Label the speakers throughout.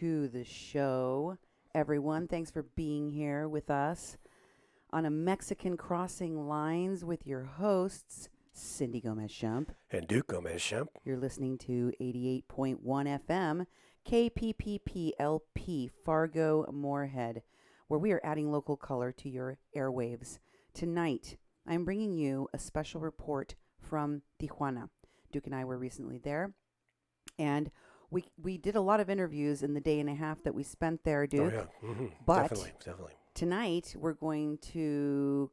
Speaker 1: to the show, everyone. Thanks for being here with us on a Mexican Crossing Lines with your hosts, Cindy Gomez-Schempp
Speaker 2: and Duke Gomez-Schempp.
Speaker 1: You're listening to 88.1 FM, KPPPLP, Fargo, Moorhead, where we are adding local color to your airwaves. Tonight, I'm bringing you a special report from Tijuana. Duke and I were recently there, and we did a lot of interviews in the day and a half that we spent there, Duke.
Speaker 2: Oh, yeah. Mm-hmm.
Speaker 1: But
Speaker 2: Definitely.
Speaker 1: Tonight, we're going to,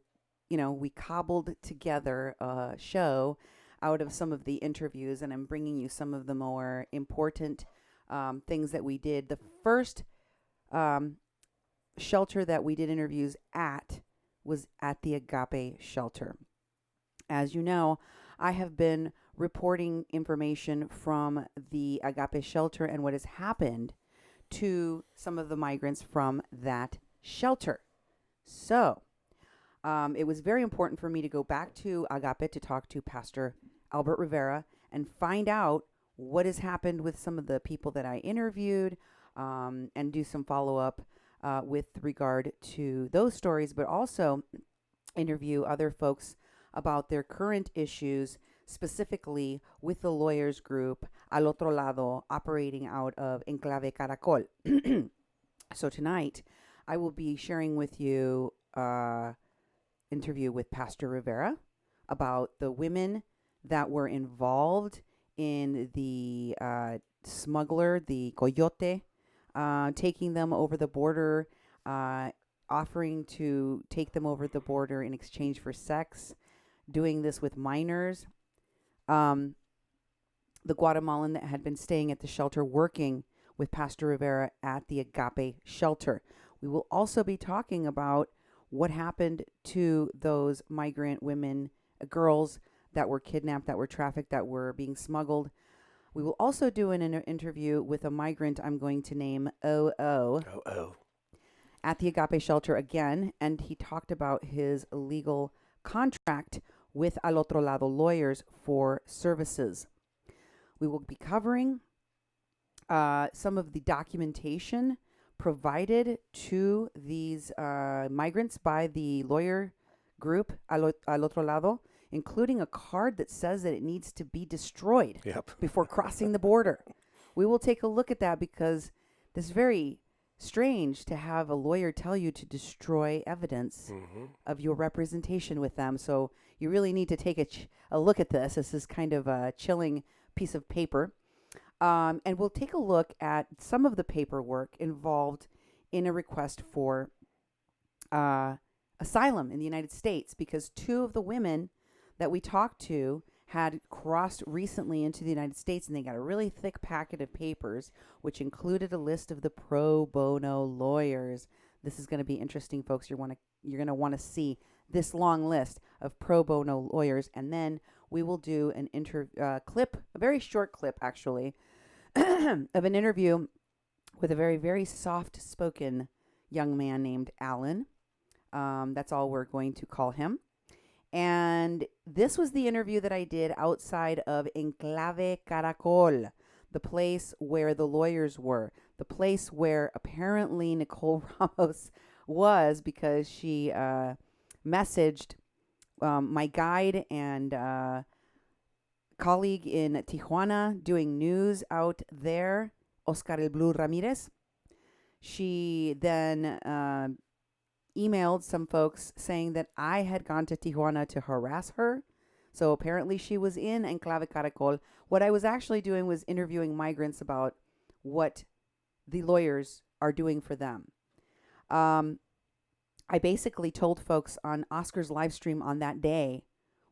Speaker 1: we cobbled together a show out of some of the interviews, and I'm bringing you some of the more important things that we did. The first shelter that we did interviews at was at the Agape shelter. As you know, I have been reporting information from the Agape shelter and what has happened to some of the migrants from that shelter. So, it was very important for me to go back to Agape to talk to Pastor Albert Rivera and find out what has happened with some of the people that I interviewed, and do some follow-up with regard to those stories, but also interview other folks about their current issues, specifically with the lawyers group Otro, Lado, operating out of Enclave Caracol. So tonight, I will be sharing with you interview with Pastor Rivera about the women that were involved in the smuggler, the coyote, taking them over the border, offering to take them over the border in exchange for sex, doing this with minors. The Guatemalan that had been staying at the shelter working with Pastor Rivera at the Agape shelter. We will also be talking about what happened to those migrant women, girls that were kidnapped, that were trafficked, that were being smuggled. We will also do an interview with a migrant I'm going to name O.O. At the Agape shelter again, and he talked about his legal contract with Al Otro Lado lawyers for services. We will be covering some of the documentation provided to these migrants by the lawyer group Al Otro Lado, including a card that says that it needs to be destroyed before crossing the border. We will take a look at that because it's very strange to have a lawyer tell you to destroy evidence of your representation with them. So you really need to take a look at this. This is kind of a chilling piece of paper. And we'll take a look at some of the paperwork involved in a request for asylum in the United States, because two of the women that we talked to had crossed recently into the United States, and they got a really thick packet of papers, which included a list of the pro-bono lawyers. This is going to be interesting, folks. You're going to want to see this long list of pro bono lawyers, and then we will do an clip, a very short clip, actually, of an interview with a very, very soft-spoken young man named Alan. That's all we're going to call him. And this was the interview that I did outside of Enclave Caracol, the place where the lawyers were, the place where apparently Nicole Ramos was, because she messaged my guide and colleague in Tijuana doing news out there, Oscar El Blue Ramirez. She then emailed some folks saying that I had gone to Tijuana to harass her. So apparently she was in Enclave Caracol. What I was actually doing was interviewing migrants about what the lawyers are doing for them. I basically told folks on Oscar's live stream on that day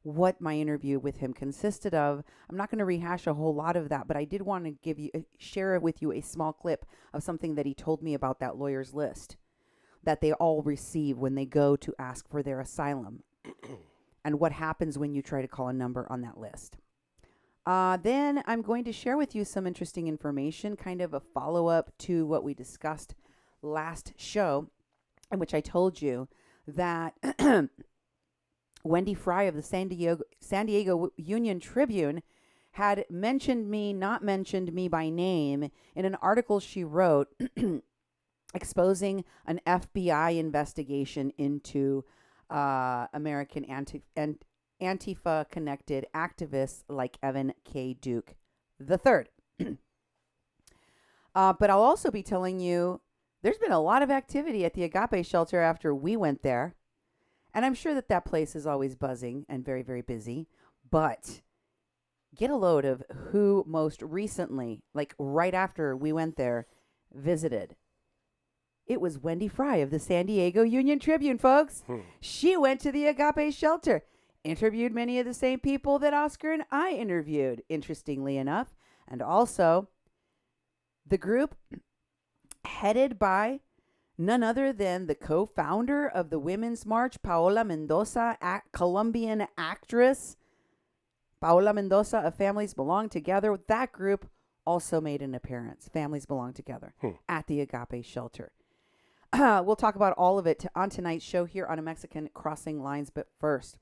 Speaker 1: what my interview with him consisted of. I'm not going to rehash a whole lot of that, but I did want to share with you a small clip of something that he told me about that lawyer's list that they all receive when they go to ask for their asylum, and what happens when you try to call a number on that list. Then I'm going to share with you some interesting information, kind of a follow-up to what we discussed last show, in which I told you that Wendy Fry of the San Diego Union Tribune had not mentioned me by name in an article she wrote exposing an FBI investigation into American Antifa-connected activists like Evan K. Duke III. But I'll also be telling you there's been a lot of activity at the Agape shelter after we went there. And I'm sure that place is always buzzing and very, very busy. But get a load of who most recently, like right after we went there, visited. It was Wendy Fry of the San Diego Union Tribune, folks. She went to the Agape shelter, interviewed many of the same people that Oscar and I interviewed, interestingly enough. And also, the group headed by none other than the co-founder of the Women's March, Paola Mendoza, Colombian actress. Paola Mendoza of Families Belong Together. That group also made an appearance, Families Belong Together, at the Agape shelter. We'll talk about all of it on tonight's show here on A Mexican Crossing Lines. But first,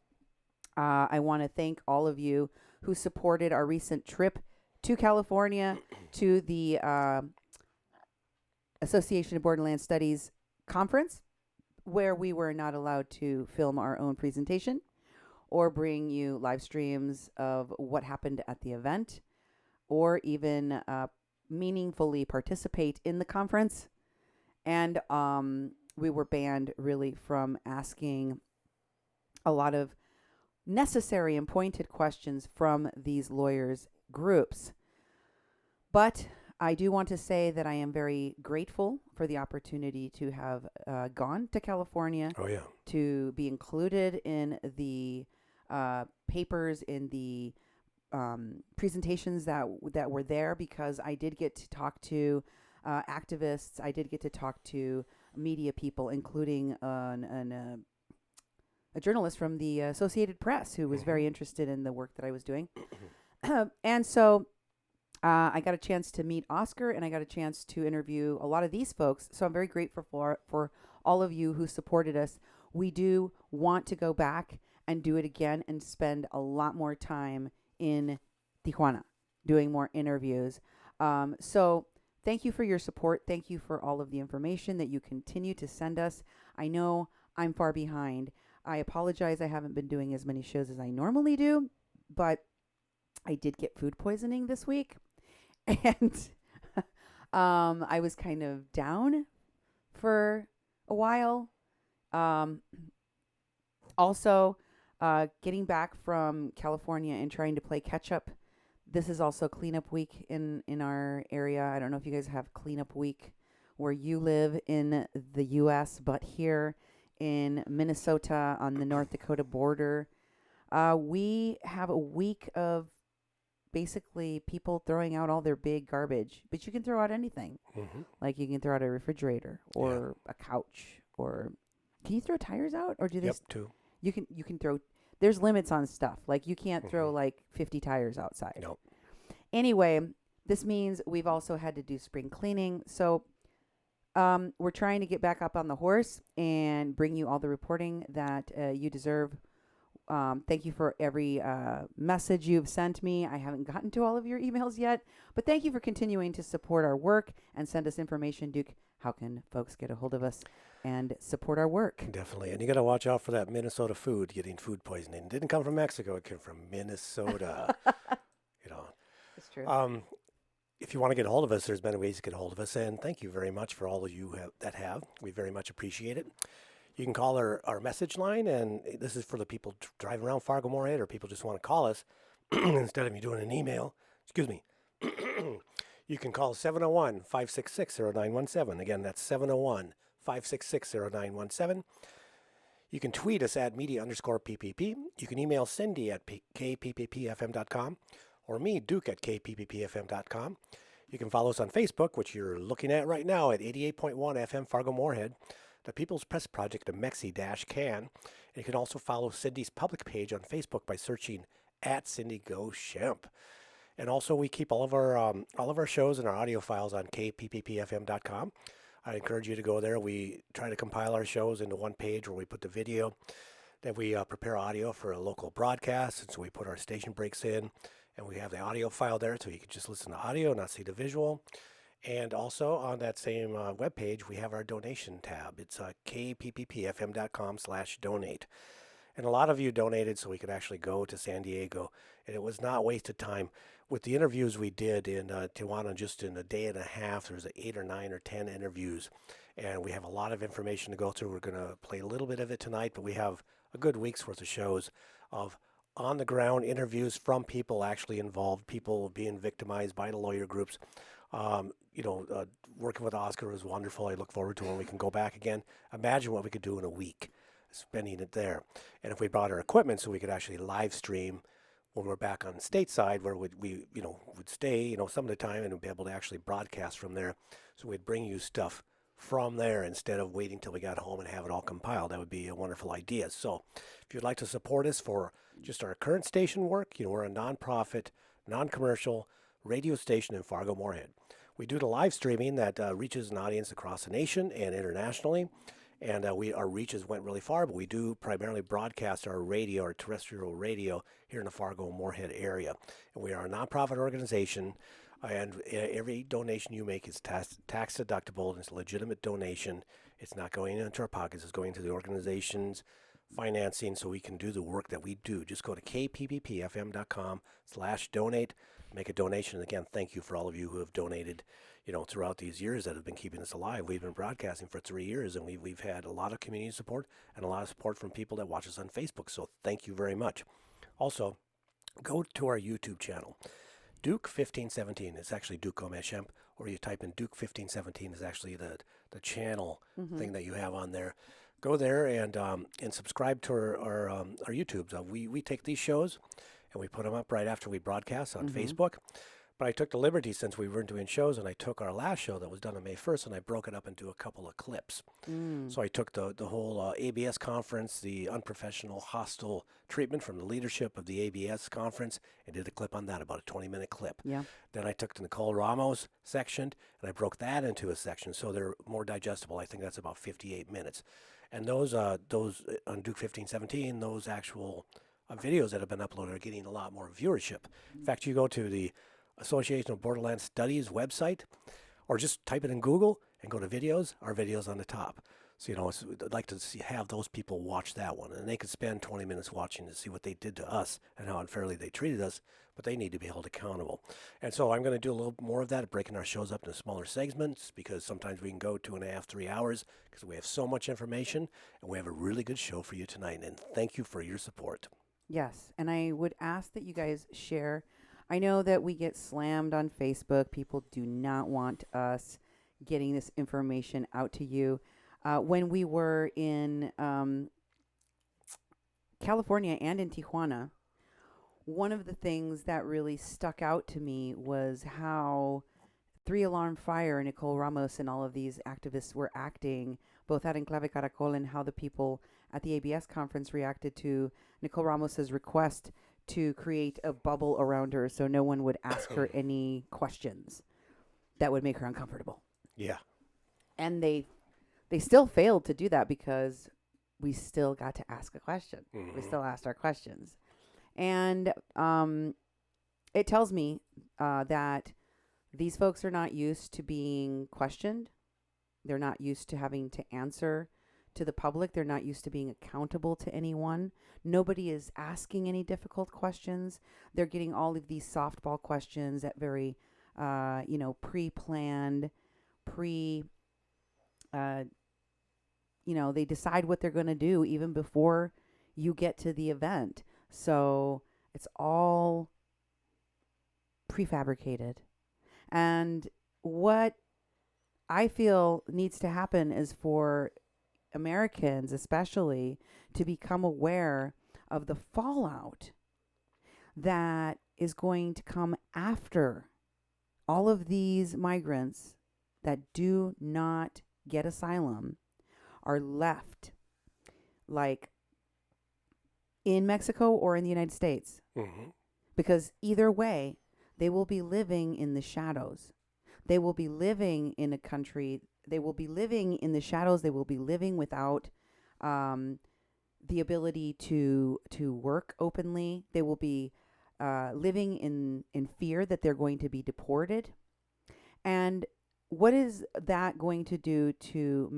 Speaker 1: I want to thank all of you who supported our recent trip to California to the Association of Borderland Studies conference, where we were not allowed to film our own presentation or bring you live streams of what happened at the event, or even meaningfully participate in the conference. And we were banned really from asking a lot of necessary and pointed questions from these lawyers' groups. But I do want to say that I am very grateful for the opportunity to have gone to California.
Speaker 2: Oh, yeah.
Speaker 1: To be included in the papers, in the presentations that were there, because I did get to talk to activists. I did get to talk to media people, including a journalist from the Associated Press who was very interested in the work that I was doing. And so I got a chance to meet Oscar, and I got a chance to interview a lot of these folks. So I'm very grateful for all of you who supported us. We do want to go back and do it again and spend a lot more time in Tijuana doing more interviews. So thank you for your support. Thank you for all of the information that you continue to send us. I know I'm far behind. I apologize. I haven't been doing as many shows as I normally do, but I did get food poisoning this week. And I was kind of down for a while. Also, getting back from California and trying to play catch up. This is also cleanup week in our area. I don't know if you guys have cleanup week where you live in the U.S., but here in Minnesota on the North Dakota border, we have a week of basically people throwing out all their big garbage. But you can throw out anything. Like you can throw out a refrigerator or a couch, or can you throw tires out, or do they?
Speaker 2: Yep, too.
Speaker 1: You can throw. There's limits on stuff. Like you can't throw like 50 tires outside.
Speaker 2: Nope.
Speaker 1: Anyway, this means we've also had to do spring cleaning. So we're trying to get back up on the horse and bring you all the reporting that you deserve. Thank you for every message you've sent me. I haven't gotten to all of your emails yet, but thank you for continuing to support our work and send us information. Duke, how can folks get a hold of us and support our work?
Speaker 2: Definitely. And you got to watch out for that Minnesota food, getting food poisoning. It didn't come from Mexico. It came from Minnesota.
Speaker 1: It's true.
Speaker 2: If you want to get a hold of us, there's many ways to get a hold of us. And thank you very much for all of you that have. We very much appreciate it. You can call our message line, and this is for the people driving around Fargo-Moorhead, or people just want to call us instead of you doing an email. Excuse me. You can call 701-566-0917. Again, that's 701-566-0917. You can tweet us at media_PPP. You can email Cindy at kpppfm.com, or me, Duke, at kpppfm.com. You can follow us on Facebook, which you're looking at right now, at 88.1 FM Fargo-Moorhead, the People's Press Project of Mexi-Can. And you can also follow Cindy's public page on Facebook by searching at Cindy Gomez-Schempp. And also, we keep all of our shows and our audio files on kpppfm.com. I encourage you to go there. We try to compile our shows into one page where we put the video, then we prepare audio for a local broadcast, and so we put our station breaks in, And we have the audio file there, so you can just listen to audio, not see the visual. And also on that same webpage, we have our donation tab. It's kpppfm.com/donate. And a lot of you donated so we could actually go to San Diego. And it was not wasted time. With the interviews we did in Tijuana, just in a day and a half, there's 8 or 9 or 10 interviews. And we have a lot of information to go through. We're going to play a little bit of it tonight, but we have a good week's worth of shows of on-the-ground interviews from people actually involved, people being victimized by the lawyer groups. Working with Oscar was wonderful. I look forward to when we can go back again. Imagine what we could do in a week, spending it there. And if we brought our equipment so we could actually live stream when we're back on stateside, where we would stay, some of the time, and be able to actually broadcast from there. So we'd bring you stuff from there instead of waiting till we got home and have it all compiled. That would be a wonderful idea. So if you'd like to support us for just our current station work, we're a nonprofit, non-commercial radio station in Fargo-Moorhead. We do the live streaming that reaches an audience across the nation and internationally. And our reaches went really far, but we do primarily broadcast our radio, our terrestrial radio, here in the Fargo-Moorhead area. And we are a nonprofit organization, and every donation you make is tax deductible, and it's a legitimate donation. It's not going into our pockets. It's going to the organization's financing so we can do the work that we do. Just go to kpppfm.com/donate, make a donation. And again, thank you for all of you who have donated throughout these years that have been keeping us alive. We've been broadcasting for 3 years, and we've had a lot of community support and a lot of support from people that watch us on Facebook. So thank you very much. Also, go to our YouTube channel, Duke 1517. It's actually Duke Gomez-Schempp, or you type in Duke 1517 is actually the channel thing that you have on there. Go there and subscribe to our YouTubes. We take these shows and we put them up right after we broadcast on Facebook. But I took the liberty, since we weren't doing shows, and I took our last show that was done on May 1st, and I broke it up into a couple of clips. So I took the whole ABS conference, the unprofessional, hostile treatment from the leadership of the ABS conference, and did a clip on that, about a 20-minute clip. Yeah. Then I took the Nicole Ramos section, and I broke that into a section, so they're more digestible. I think that's about 58 minutes. And those on Duke 1517, those actual videos that have been uploaded are getting a lot more viewership. In fact, you go to the Association of Borderland Studies website, or just type it in Google and go to videos. Our video's on the top. So, I'd like to have those people watch that one, and they could spend 20 minutes watching to see what they did to us and how unfairly they treated us, but they need to be held accountable. And so I'm going to do a little more of that, breaking our shows up into smaller segments, because sometimes we can go 2.5, 3 hours, because we have so much information, and we have a really good show for you tonight. And thank you for your support.
Speaker 1: Yes, and I would ask that you guys share. I know that we get slammed on Facebook. People do not want us getting this information out to you. When we were in California and in Tijuana, one of the things that really stuck out to me was how 3 Alarm Fire, Nicole Ramos, and all of these activists were acting, both at Enclave Caracol, and how the people at the ABS conference reacted to Nicole Ramos's request to create a bubble around her so no one would ask her any questions that would make her uncomfortable.
Speaker 2: Yeah.
Speaker 1: And they still failed to do that, because we still got to ask a question. We still asked our questions. And it tells me that these folks are not used to being questioned. They're not used to having to answer to the public. They're not used to being accountable to anyone. Nobody is asking any difficult questions. They're getting all of these softball questions that very, pre-planned, they decide what they're going to do even before you get to the event. So it's all prefabricated. And what I feel needs to happen is for Americans especially to become aware of the fallout that is going to come after all of these migrants that do not get asylum are left, like in Mexico or in the United States. Because either way, they will be living in the shadows. They will be living in a country. They will be living in the shadows. They will be living without the ability to work openly. They will be living in fear that they're going to be deported. And what is that going to do to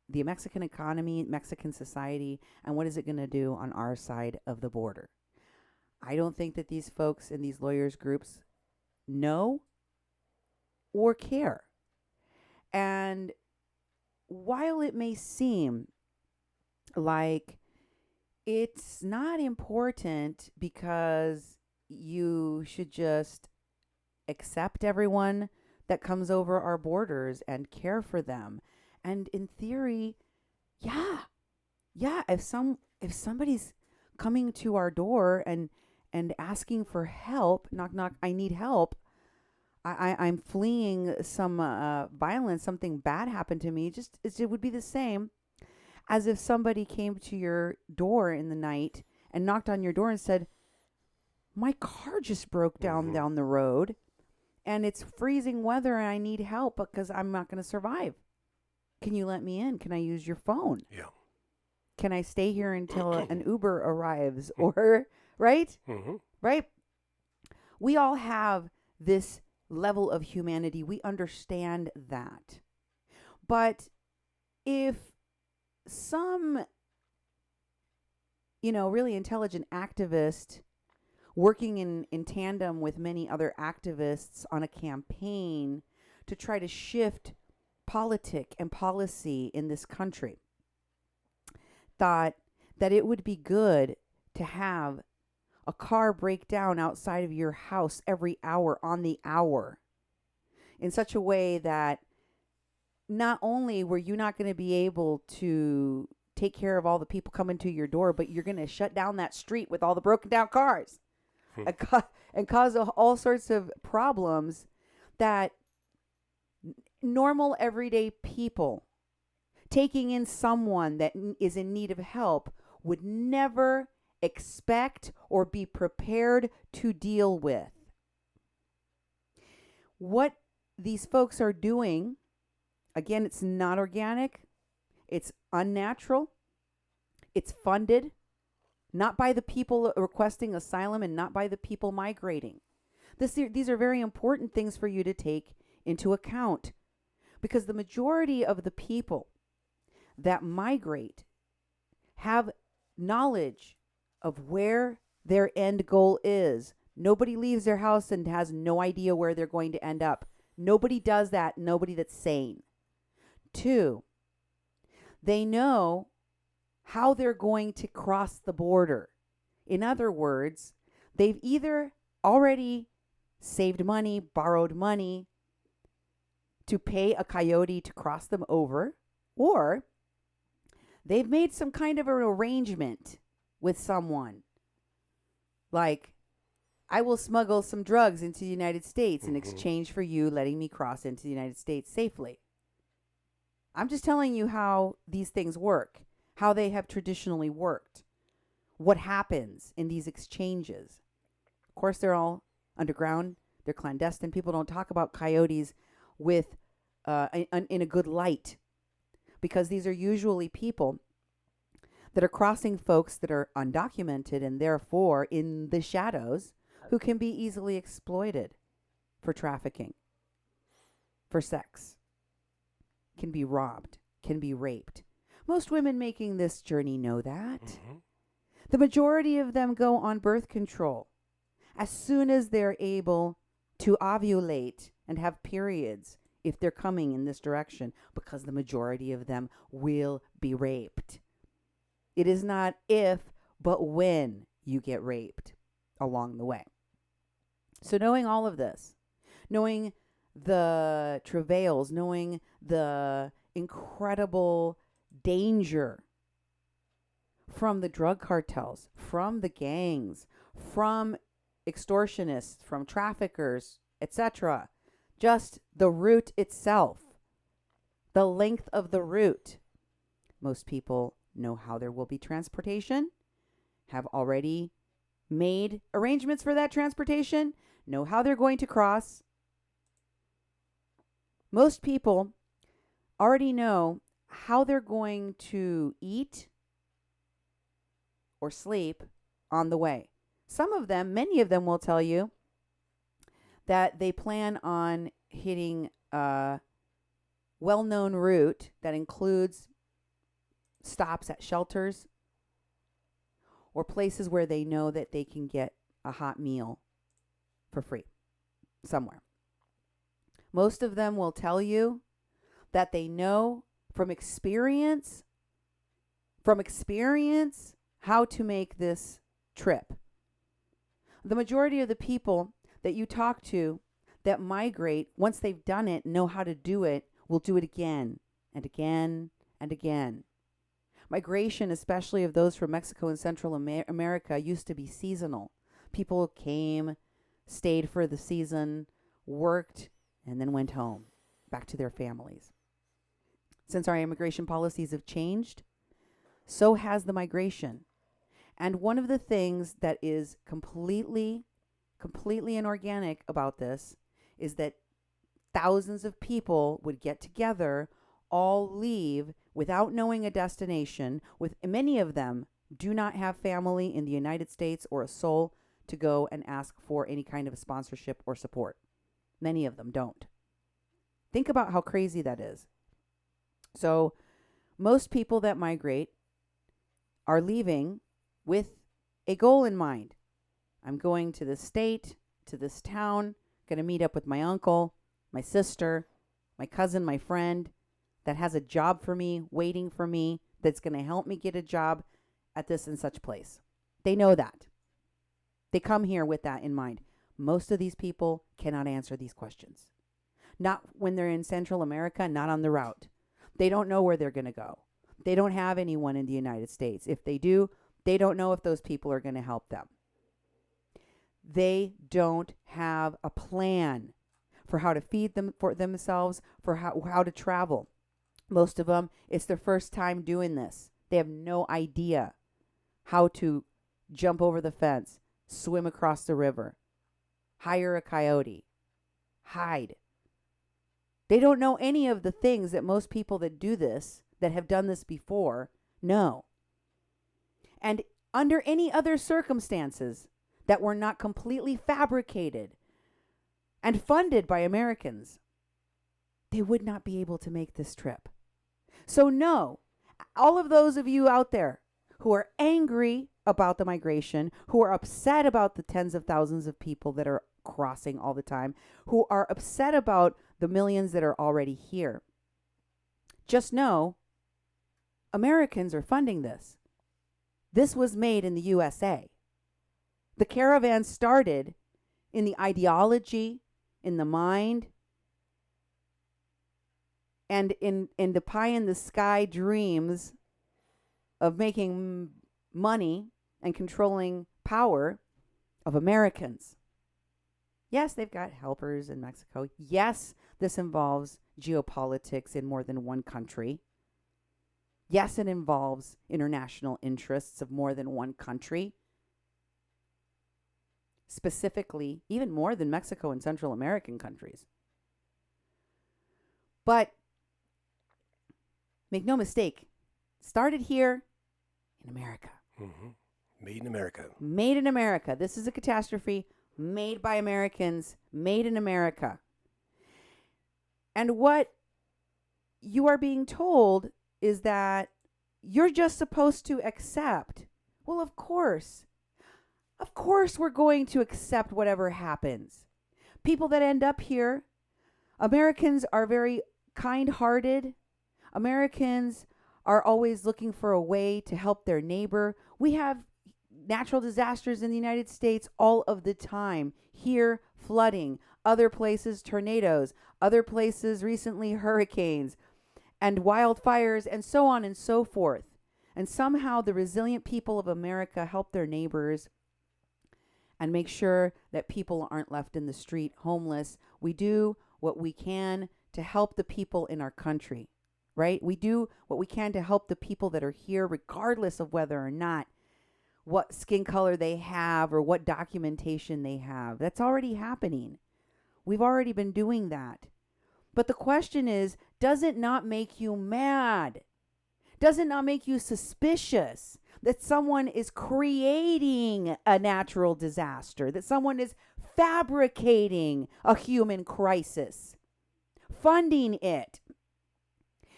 Speaker 1: the Mexican economy, Mexican society, and what is it going to do on our side of the border? I don't think that these folks in these lawyers groups know or care. And while it may seem like it's not important because you should just accept everyone that comes over our borders and care for them. And in theory, yeah, if somebody's coming to our door and asking for help, knock knock, I need help. I'm fleeing some violence, something bad happened to me. It would be the same as if somebody came to your door in the night and knocked on your door and said, "My car just broke down the road, and it's freezing weather, and I need help because I'm not going to survive. Can you let me in? Can I use your phone?
Speaker 2: Yeah.
Speaker 1: Can I stay here until an Uber arrives?" Or right, right. We all have this level of humanity. We understand that. But if some, really intelligent activist working in tandem with many other activists on a campaign to try to shift politic and policy in this country thought that it would be good to have a car break down outside of your house every hour on the hour in such a way that not only were you not going to be able to take care of all the people coming to your door, but you're going to shut down that street with all the broken down cars and cause all sorts of problems that normal everyday people taking in someone that is in need of help would never expect or be prepared to deal with. What these folks are doing, again, it's not organic, it's unnatural, it's funded, not by the people requesting asylum and not by the people migrating. These are very important things for you to take into account, because the majority of the people that migrate have knowledge of where their end goal is. Nobody leaves their house and has no idea where they're going to end up. Nobody does that. Nobody that's sane. 2, they know how they're going to cross the border. In other words, they've either already saved money, borrowed money to pay a coyote to cross them over, or they've made some kind of an arrangement with someone. Like, I will smuggle some drugs into the United States in exchange for you letting me cross into the United States safely. I'm just telling you how these things work, how they have traditionally worked, what happens in these exchanges. Of course, they're all underground. They're clandestine. People don't talk about coyotes with in a good light, because these are usually people that are crossing folks that are undocumented and therefore in the shadows, who can be easily exploited for trafficking, for sex, can be robbed, can be raped. Most women making this journey know that. The majority of them go on birth control as soon as they're able to ovulate and have periods, if they're coming in this direction, because the majority of them will be raped. It is not if, but when you get raped along the way. So knowing all of this, knowing the travails, knowing the incredible danger from the drug cartels, from the gangs, from extortionists, from traffickers, etc., just the route itself, the length of the route. Most people know how there will be transportation, have already made arrangements for that transportation, know how they're going to cross. Most people already know how they're going to eat or sleep on the way. Some of them, many of them will tell you that they plan on hitting a well-known route that includes stops at shelters or places where they know that they can get a hot meal for free somewhere. Most of them will tell you that they know from experience how to make this trip. The majority of the people that you talk to that migrate, once they've done it, know how to do it, will do it again and again and again. Migration, especially of those from Mexico and Central America, used to be seasonal. People came, stayed for the season, worked, and then went home, back to their families. Since our immigration policies have changed, so has the migration. And one of the things that is completely inorganic about this is that thousands of people would get together, all leave without knowing a destination. With many of them do not have family in the United States or a soul to go and ask for any kind of sponsorship or support. Many of them don't. Think about how crazy that is. So most people that migrate are leaving with a goal in mind. I'm going to this state, to this town, going to meet up with my uncle, my sister, my cousin, my friend that has a job for me, waiting for me, that's going to help me get a job at this and such place. They know that. They come here with that in mind. Most of these people cannot answer these questions. Not when they're in Central America, not on the route. They don't know where they're going to go. They don't have anyone in the United States. If they do, they don't know if those people are going to help them. They don't have a plan for how to feed them for themselves, for how to travel. Most of them, it's their first time doing this. They have no idea how to jump over the fence, swim across the river, hire a coyote, hide. They don't know any of the things that most people that do this, that have done this before, know. And under any other circumstances that were not completely fabricated and funded by Americans, they would not be able to make this trip. So no, all of those of you out there who are angry about the migration, who are upset about the tens of thousands of people that are crossing all the time, who are upset about the millions that are already here, just know Americans are funding this. This was made in the USA. The caravan started in the ideology, in the mind, and in the pie in the sky dreams of making money and controlling power of Americans. Yes, they've got helpers in Mexico. Yes, this involves geopolitics in more than one country. Yes, it involves international interests of more than one country. Specifically, even more than Mexico and Central American countries. But make no mistake, started here in America.
Speaker 2: Mm-hmm. Made in America.
Speaker 1: Made in America. This is a catastrophe made by Americans, made in America. And what you are being told is that you're just supposed to accept. Well, of course. Of course we're going to accept whatever happens. People that end up here, Americans are very kind-hearted. Americans are always looking for a way to help their neighbor. We have natural disasters in the United States all of the time. Here, flooding. Other places, tornadoes. Other places, recently, hurricanes and wildfires and so on and so forth. And somehow the resilient people of America help their neighbors and make sure that people aren't left in the street homeless. We do what we can to help the people in our country, right? We do what we can to help the people that are here, regardless of whether or not what skin color they have or what documentation they have. That's already happening. We've already been doing that. But the question is, does it not make you mad? Does it not make you suspicious that someone is creating a natural disaster, that someone is fabricating a human crisis, funding it,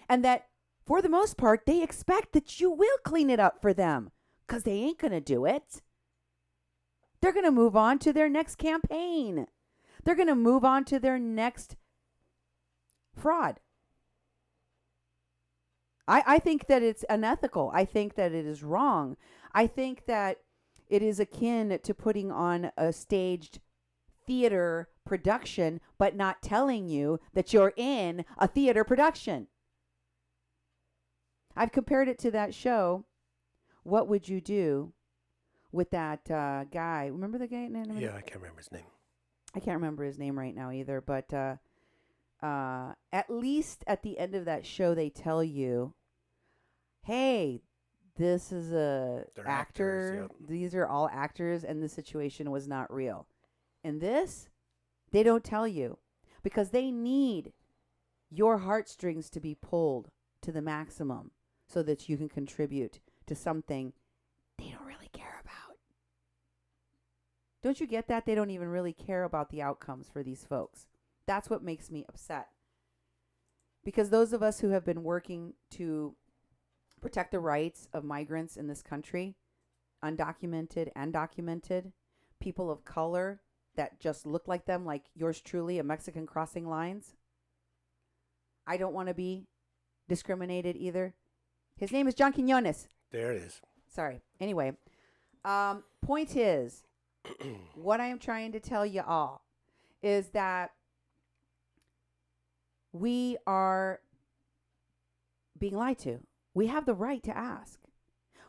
Speaker 1: and that for the most part, they expect that you will clean it up for them because they ain't going to do it. They're going to move on to their next campaign. They're going to move on to their next fraud. I think that it's unethical. I think that it is wrong. I think that it is akin to putting on a staged theater production, but not telling you that you're in a theater production. I've compared it to that show, What Would You Do, with that guy. Remember the guy?
Speaker 2: Yeah, I can't remember his name.
Speaker 1: I can't remember his name right now either, but at least at the end of that show, they tell you, hey, this is a
Speaker 2: They're
Speaker 1: actor.
Speaker 2: actors, yep.
Speaker 1: These are all actors, and the situation was not real. And this, they don't tell you because they need your heartstrings to be pulled to the maximum so that you can contribute to something they don't really care about. Don't you get that? They don't even really care about the outcomes for these folks. That's what makes me upset. Because those of us who have been working to protect the rights of migrants in this country, undocumented and documented, people of color that just look like them, like yours truly, a Mexican crossing lines. I don't want to be discriminated either. His name is John Quinones.
Speaker 2: There it is.
Speaker 1: Sorry. Anyway, point is, what I am trying to tell you all is that we are being lied to. We have the right to ask.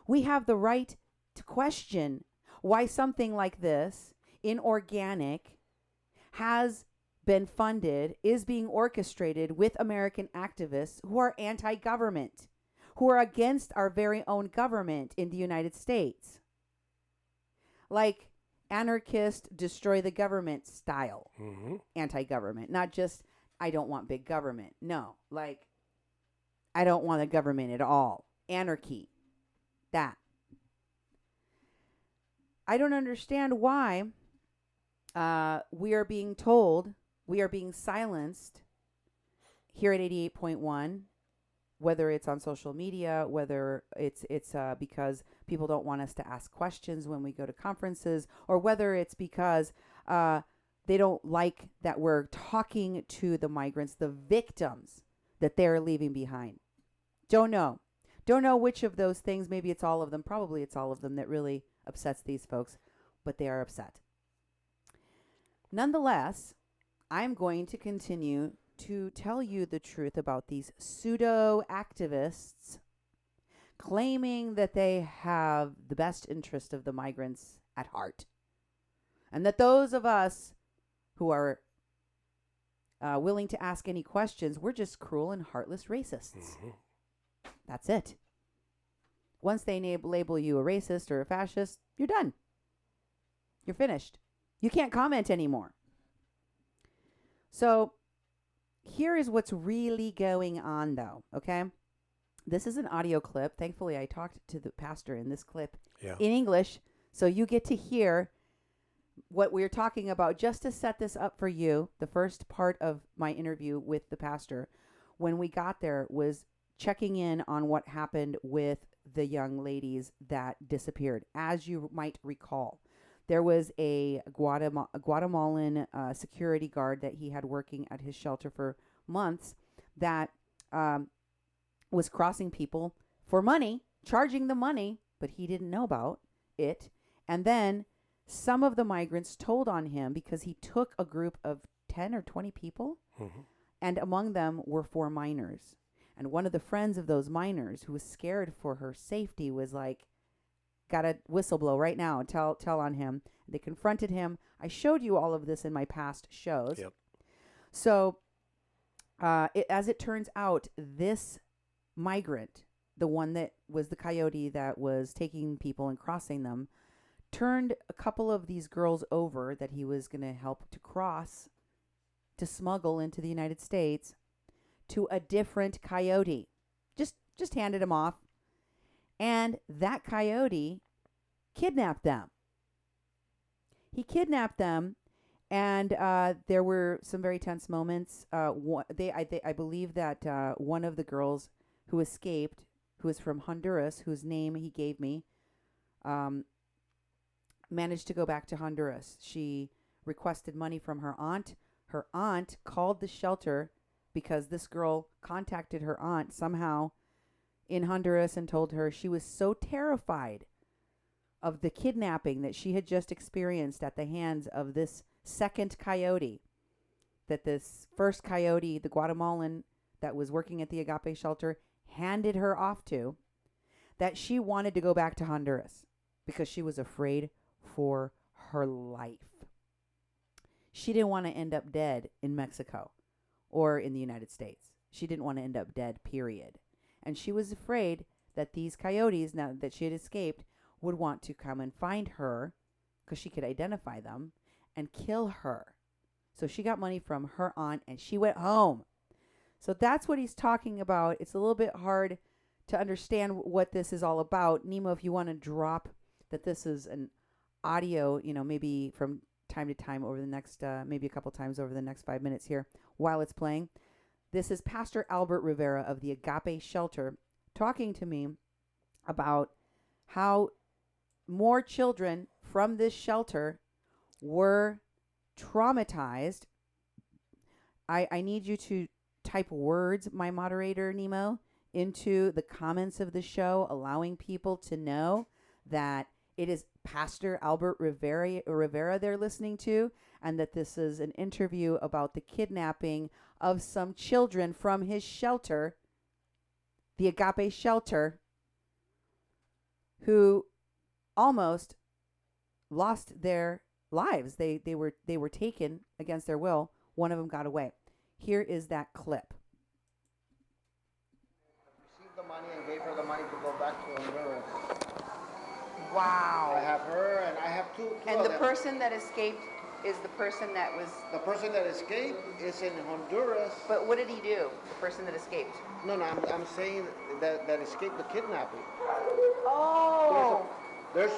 Speaker 1: We have the right to question why something like this, inorganic, has been funded, is being orchestrated with American activists who are anti-government, who are against our very own government in the United States. Like anarchist, destroy the government style, anti-government. Not just, I don't want big government. No, like, I don't want a government at all. Anarchy. That. I don't understand why we are being told, we are being silenced here at 88.1, whether it's on social media, whether it's because people don't want us to ask questions when we go to conferences, or whether it's because they don't like that we're talking to the migrants, the victims that they're leaving behind. Don't know. Don't know which of those things. Maybe it's all of them. Probably it's all of them that really upsets these folks, but they are upset. Nonetheless, I'm going to continue to tell you the truth about these pseudo-activists claiming that they have the best interest of the migrants at heart. And that those of us who are willing to ask any questions, we're just cruel and heartless racists. That's it. Once they label you a racist or a fascist, you're done. You're finished. You can't comment anymore. So here is what's really going on, though, okay? This is an audio clip. Thankfully, I talked to the pastor in this clip in English, so you get to hear what we're talking about. Just to set this up for you, the first part of my interview with the pastor, when we got there, was checking in on what happened with the young ladies that disappeared. As you might recall, there was a Guatemalan security guard that he had working at his shelter for months that was crossing people for money, charging the money, but he didn't know about it. And then some of the migrants told on him because he took a group of 10 or 20 people, and among them were 4 minors. And one of the friends of those minors, who was scared for her safety, was like, got a whistle blow right now and tell on him. They confronted him. I showed you all of this in my past shows.
Speaker 2: Yep.
Speaker 1: So as it turns out, this migrant, the one that was the coyote that was taking people and crossing them, turned a couple of these girls over that he was going to help to cross, to smuggle into the United States, to a different coyote. Just handed him off. And that coyote kidnapped them. He kidnapped them, and there were some very tense moments. I believe that one of the girls who escaped, who is from Honduras, whose name he gave me, managed to go back to Honduras. She requested money from her aunt. Her aunt called the shelter because this girl contacted her aunt somehow in Honduras and told her she was so terrified of the kidnapping that she had just experienced at the hands of this second coyote, that this first coyote, the Guatemalan that was working at the Agape shelter, handed her off to, that she wanted to go back to Honduras because she was afraid for her life. She didn't want to end up dead in Mexico or in the United States. She didn't want to end up dead, period. And she was afraid that these coyotes, now that she had escaped, would want to come and find her because she could identify them and kill her. So she got money from her aunt and she went home. So that's what he's talking about. It's a little bit hard to understand what this is all about. Nemo, if you want to drop that this is an audio, maybe from time to time over the next, maybe a couple times over the next 5 minutes here while it's playing. This is Pastor Albert Rivera of the Agape Shelter talking to me about how more children from this shelter were traumatized. I need you to type words, my moderator, Nemo, into the comments of the show, allowing people to know that it is Pastor Albert Rivera they're listening to, and that this is an interview about the kidnapping of some children from his shelter, the Agape shelter, who almost lost their lives. They were taken against their will. One of them got away. Here is that clip.
Speaker 3: Received the money and gave her the money to go back to Honduras.
Speaker 1: Wow.
Speaker 3: I have her and I have two
Speaker 1: And
Speaker 3: of
Speaker 1: the
Speaker 3: them.
Speaker 1: person that escaped is the person that was...
Speaker 3: The person that escaped is in Honduras.
Speaker 1: But what did he do, the person that escaped?
Speaker 3: No, I'm saying that escaped the kidnapping.
Speaker 1: Oh.
Speaker 3: There's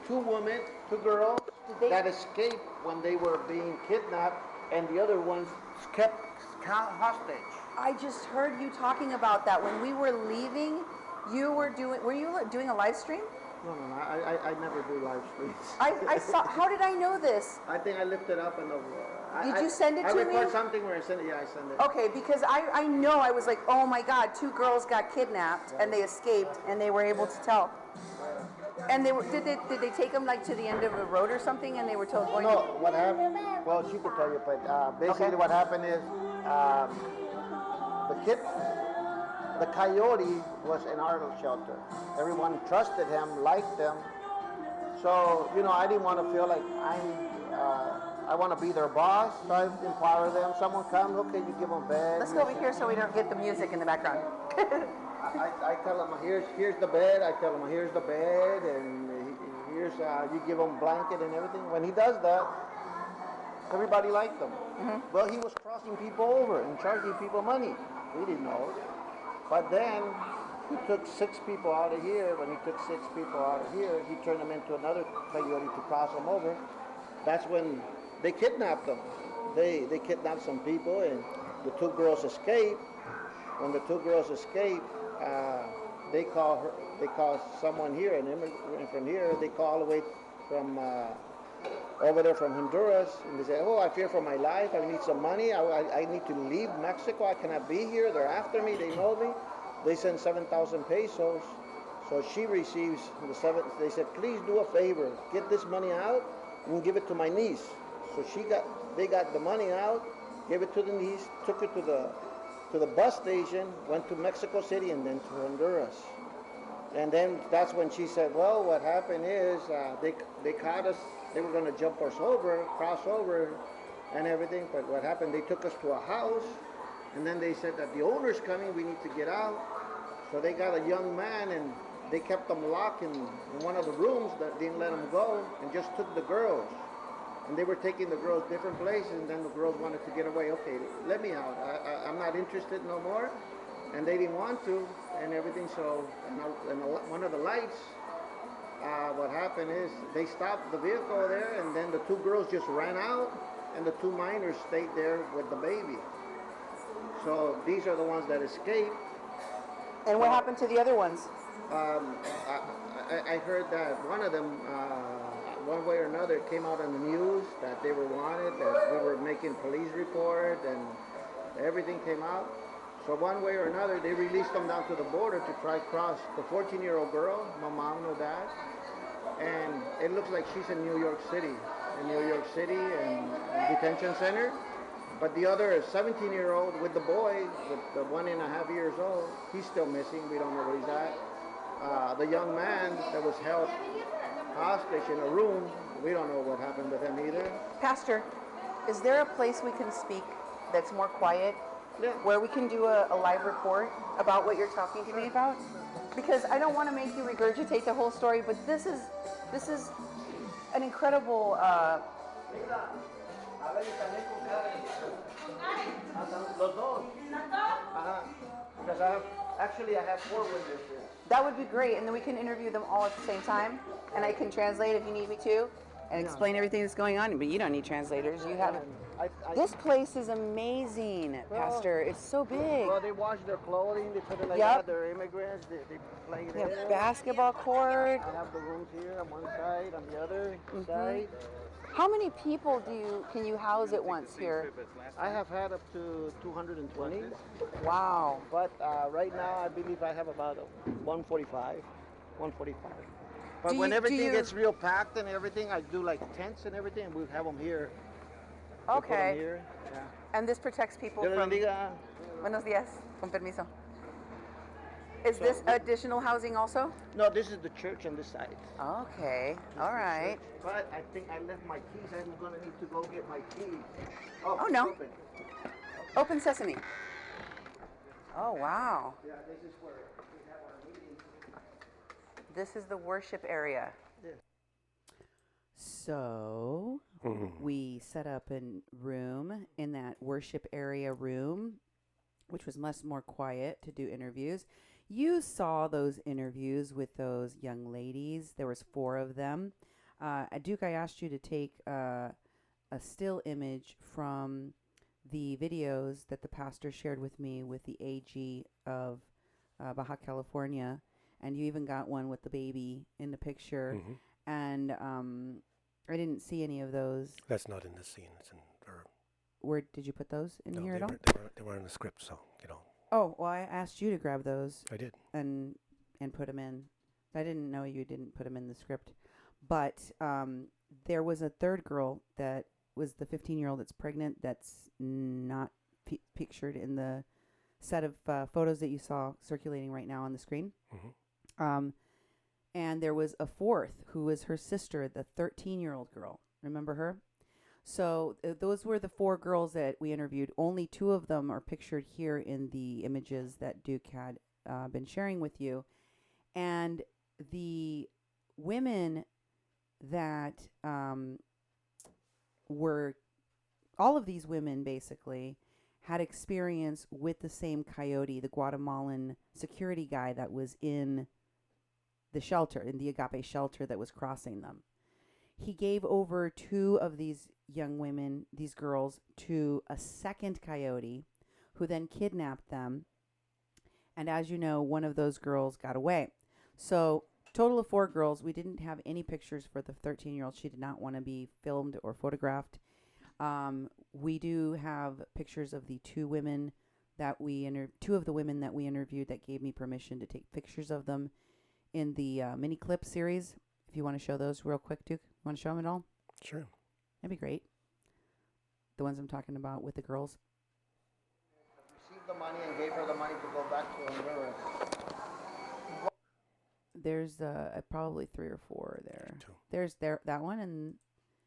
Speaker 3: two women, two girls that escaped when they were being kidnapped, and the other ones kept hostage.
Speaker 1: I just heard you talking about that. When we were leaving, were you doing a live stream?
Speaker 3: No, I never do live streams.
Speaker 1: I saw, how did I know this?
Speaker 3: I think I lifted up and
Speaker 1: Did you send it to me?
Speaker 3: I record something where I send it, yeah, I send it.
Speaker 1: Okay, because I know, I was like, oh my God, two girls got kidnapped and they escaped and they were able to tell. And did they take them like to the end of the road or something and they were told going?
Speaker 3: No, what happened, well, she could tell you, but basically what happened is the coyote was in our shelter. Everyone trusted him, liked him. So, I didn't want to feel like I want to be their boss. So I empower them. Someone comes, okay, you give them bed.
Speaker 1: Let's go over here so we don't get the music in the background.
Speaker 3: I tell them, here's the bed. I tell them, here's the bed, and here's, you give them blanket and everything. When he does that, everybody liked him. Mm-hmm. Well, he was crossing people over and charging people money. We didn't know. But then he took 6 people out of here. When he took 6 people out of here, he turned them into another coyote to cross them over. That's when they kidnapped them. They kidnapped some people, and the 2 girls escaped. When the 2 girls escaped, they call someone here, an immigrant from here. They call all the way from over there from Honduras, and they say, oh, I fear for my life. I need some money. I need to leave Mexico. I cannot be here. They're after me. They know me. They send 7,000 pesos. So she receives the 7. They said, please do a favor. Get this money out and give it to my niece. So they got the money out, gave it to the niece, took her to the bus station, went to Mexico City, and then to Honduras. And then that's when she said, well, what happened is they caught us. They were going to jump us over, cross over, and everything. But what happened, they took us to a house, and then they said that the owner's coming, we need to get out. So they got a young man, and they kept them locked in one of the rooms that didn't let them go, and just took the girls. And they were taking the girls different places, and then the girls wanted to get away. Okay, let me out. I'm not interested no more. and they didn't want to, and everything. So, one of the lights, what happened is they stopped the vehicle there, and then the two girls just ran out, and the two minors stayed there with the baby. So these are the ones that escaped.
Speaker 1: And what happened to the other ones?
Speaker 3: I heard that one of them, one way or another, came out on the news that they were wanted, that we were making police report, and everything came out. So one way or another, they released them down to the border to try cross. The 14-year-old girl, no mom, no dad, and it looks like she's in New York City, and detention center. But the other 17-year-old with the boy, with the 1.5 years old, he's still missing. We don't know where he's at. The young man that was held hostage in a room, we don't know what happened with him either.
Speaker 1: Pastor, is there a place we can speak that's more quiet?
Speaker 3: Yeah.
Speaker 1: Where we can do a live report about what you're talking to me about? Because I don't want to make you regurgitate the whole story, but this is an incredible
Speaker 3: Because I have 4 witnesses.
Speaker 1: that would be great, and then we can interview them all at the same time, and I can translate if you need me to, and explain everything that's going on. But you don't need translators. You have. This place is amazing, Pastor. It's so big.
Speaker 3: Well, they wash their clothing. They put it like
Speaker 1: Yep.
Speaker 3: that. They're immigrants. They play
Speaker 1: They
Speaker 3: there.
Speaker 1: have basketball court.
Speaker 3: I have the rooms here on one side, on the other side.
Speaker 1: How many people can you house at once here?
Speaker 3: I have had up to 220,
Speaker 1: Wow.
Speaker 3: but right now I believe I have about 145. But
Speaker 1: Do
Speaker 3: when
Speaker 1: you-
Speaker 3: everything
Speaker 1: do you-
Speaker 3: gets real packed and everything, I do like tents and everything, and we have them here. We put 'em
Speaker 1: Okay.
Speaker 3: here. Yeah.
Speaker 1: And this protects people
Speaker 3: Dios le
Speaker 1: from.
Speaker 3: bendiga.
Speaker 1: Buenos días. Con permiso. Is this additional housing also?
Speaker 3: No, this is the church on this side.
Speaker 1: Okay. All right.
Speaker 3: But I think I left my keys. I'm gonna need to go get my keys.
Speaker 1: Oh,
Speaker 3: it's
Speaker 1: no.
Speaker 3: open.
Speaker 1: Open sesame. Oh, wow.
Speaker 3: Yeah, this is where we have our meetings.
Speaker 1: This is the worship area.
Speaker 3: Yeah.
Speaker 1: So we set up a room in that worship area room, which was much more quiet to do interviews. You saw those interviews with those young ladies. There was 4 of them. Duke, I asked you to take a still image from the videos that the pastor shared with me with the AG of Baja California, and you even got one with the baby in the picture. And I didn't see any of those.
Speaker 2: That's not in the scene. It's in.
Speaker 1: Where did you put those in here at all?
Speaker 2: They were in the script, so you know.
Speaker 1: Oh, well, I asked you to grab those.
Speaker 2: I did.
Speaker 1: And put them in. I didn't know you didn't put them in the script. But there was a third girl that was the 15-year-old that's pregnant that's not pictured in the set of photos that you saw circulating right now on the screen. And there was a 4th who was her sister, the 13-year-old girl. Remember her? So those were the 4 girls that we interviewed. Only 2 of them are pictured here in the images that Duke had been sharing with you. And the women that were, all of these women basically had experience with the same coyote, the Guatemalan security guy that was in the shelter, in the Agape shelter that was crossing them. He gave over 2 of these young women, these girls, to a second coyote who then kidnapped them. And as you know, one of those girls got away. So total of 4 girls. We didn't have any pictures for the 13-year-old. She did not want to be filmed or photographed. We do have pictures of the 2 women that 2 of the women that we interviewed that gave me permission to take pictures of them in the mini clip series. If you want to show those real quick, Duke. You want to show them at all?
Speaker 2: Sure.
Speaker 1: That'd be great. The ones I'm talking about with the girls.
Speaker 3: Received the money and gave her the money to go back to Rivera.
Speaker 1: There's probably 3 or 4 there.
Speaker 2: 2.
Speaker 1: There's that one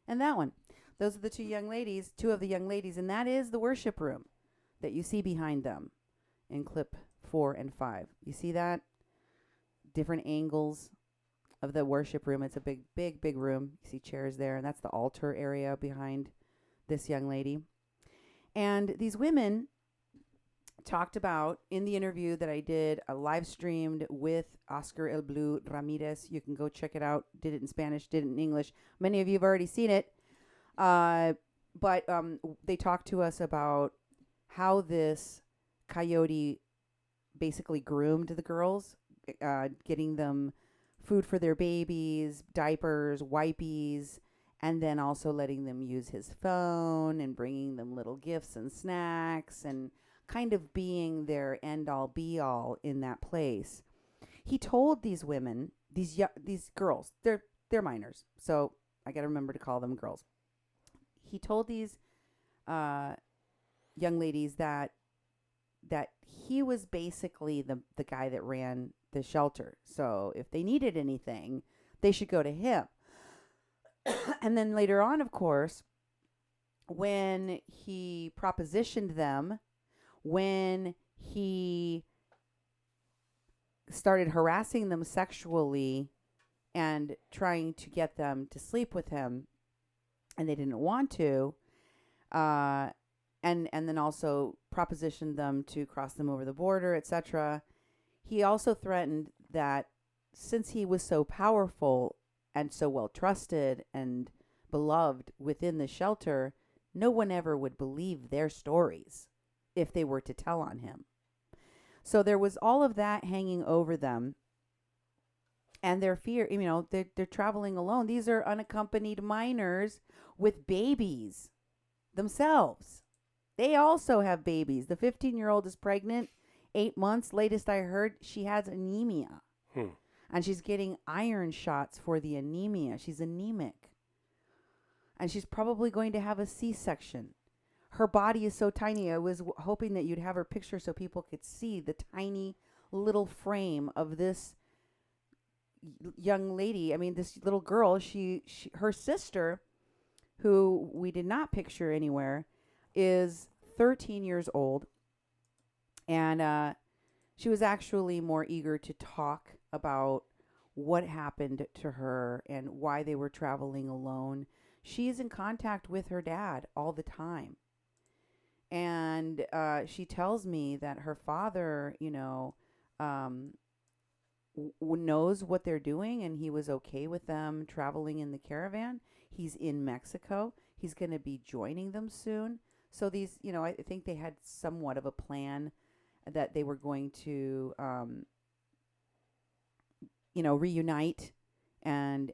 Speaker 1: and that one. Those are the 2 young ladies, 2 of the young ladies, and that is the worship room that you see behind them in clip 4 and 5. You see that? Different angles of the worship room. It's a big room. You see chairs there, and that's the altar area behind this young lady. And these women talked about in the interview that I did, live streamed with Oscar El Blue Ramirez. You can go check it out. Did it in Spanish, did it in English. Many of you have already seen it. But they talked to us about how this coyote basically groomed the girls, getting them food for their babies, diapers, wipies, and then also letting them use his phone and bringing them little gifts and snacks and kind of being their end-all be-all in that place. He told these women, these girls, they're minors, so I got to remember to call them girls. He told these young ladies that he was basically the guy that ran the shelter. So if they needed anything, they should go to him. And then later on, of course, when he propositioned them, when he started harassing them sexually and trying to get them to sleep with him, and they didn't want to, and then also propositioned them to cross them over the border, etc. He also threatened that since he was so powerful and so well trusted and beloved within the shelter, no one ever would believe their stories if they were to tell on him. So there was all of that hanging over them, and their fear, they're traveling alone. These are unaccompanied minors with babies themselves. They also have babies. The 15-year-old is pregnant, 8 months. Latest I heard, she has anemia. And she's getting iron shots for the anemia. She's anemic. And she's probably going to have a C-section. Her body is so tiny. I was hoping that you'd have her picture so people could see the tiny little frame of this young lady. I mean, this little girl, her sister, who we did not picture anywhere, is 13 years old. And she was actually more eager to talk about what happened to her and why they were traveling alone. She is in contact with her dad all the time. And she tells me that her father, knows what they're doing, and he was okay with them traveling in the caravan. He's in Mexico. He's going to be joining them soon. So these, I think they had somewhat of a plan that they were going to, reunite, and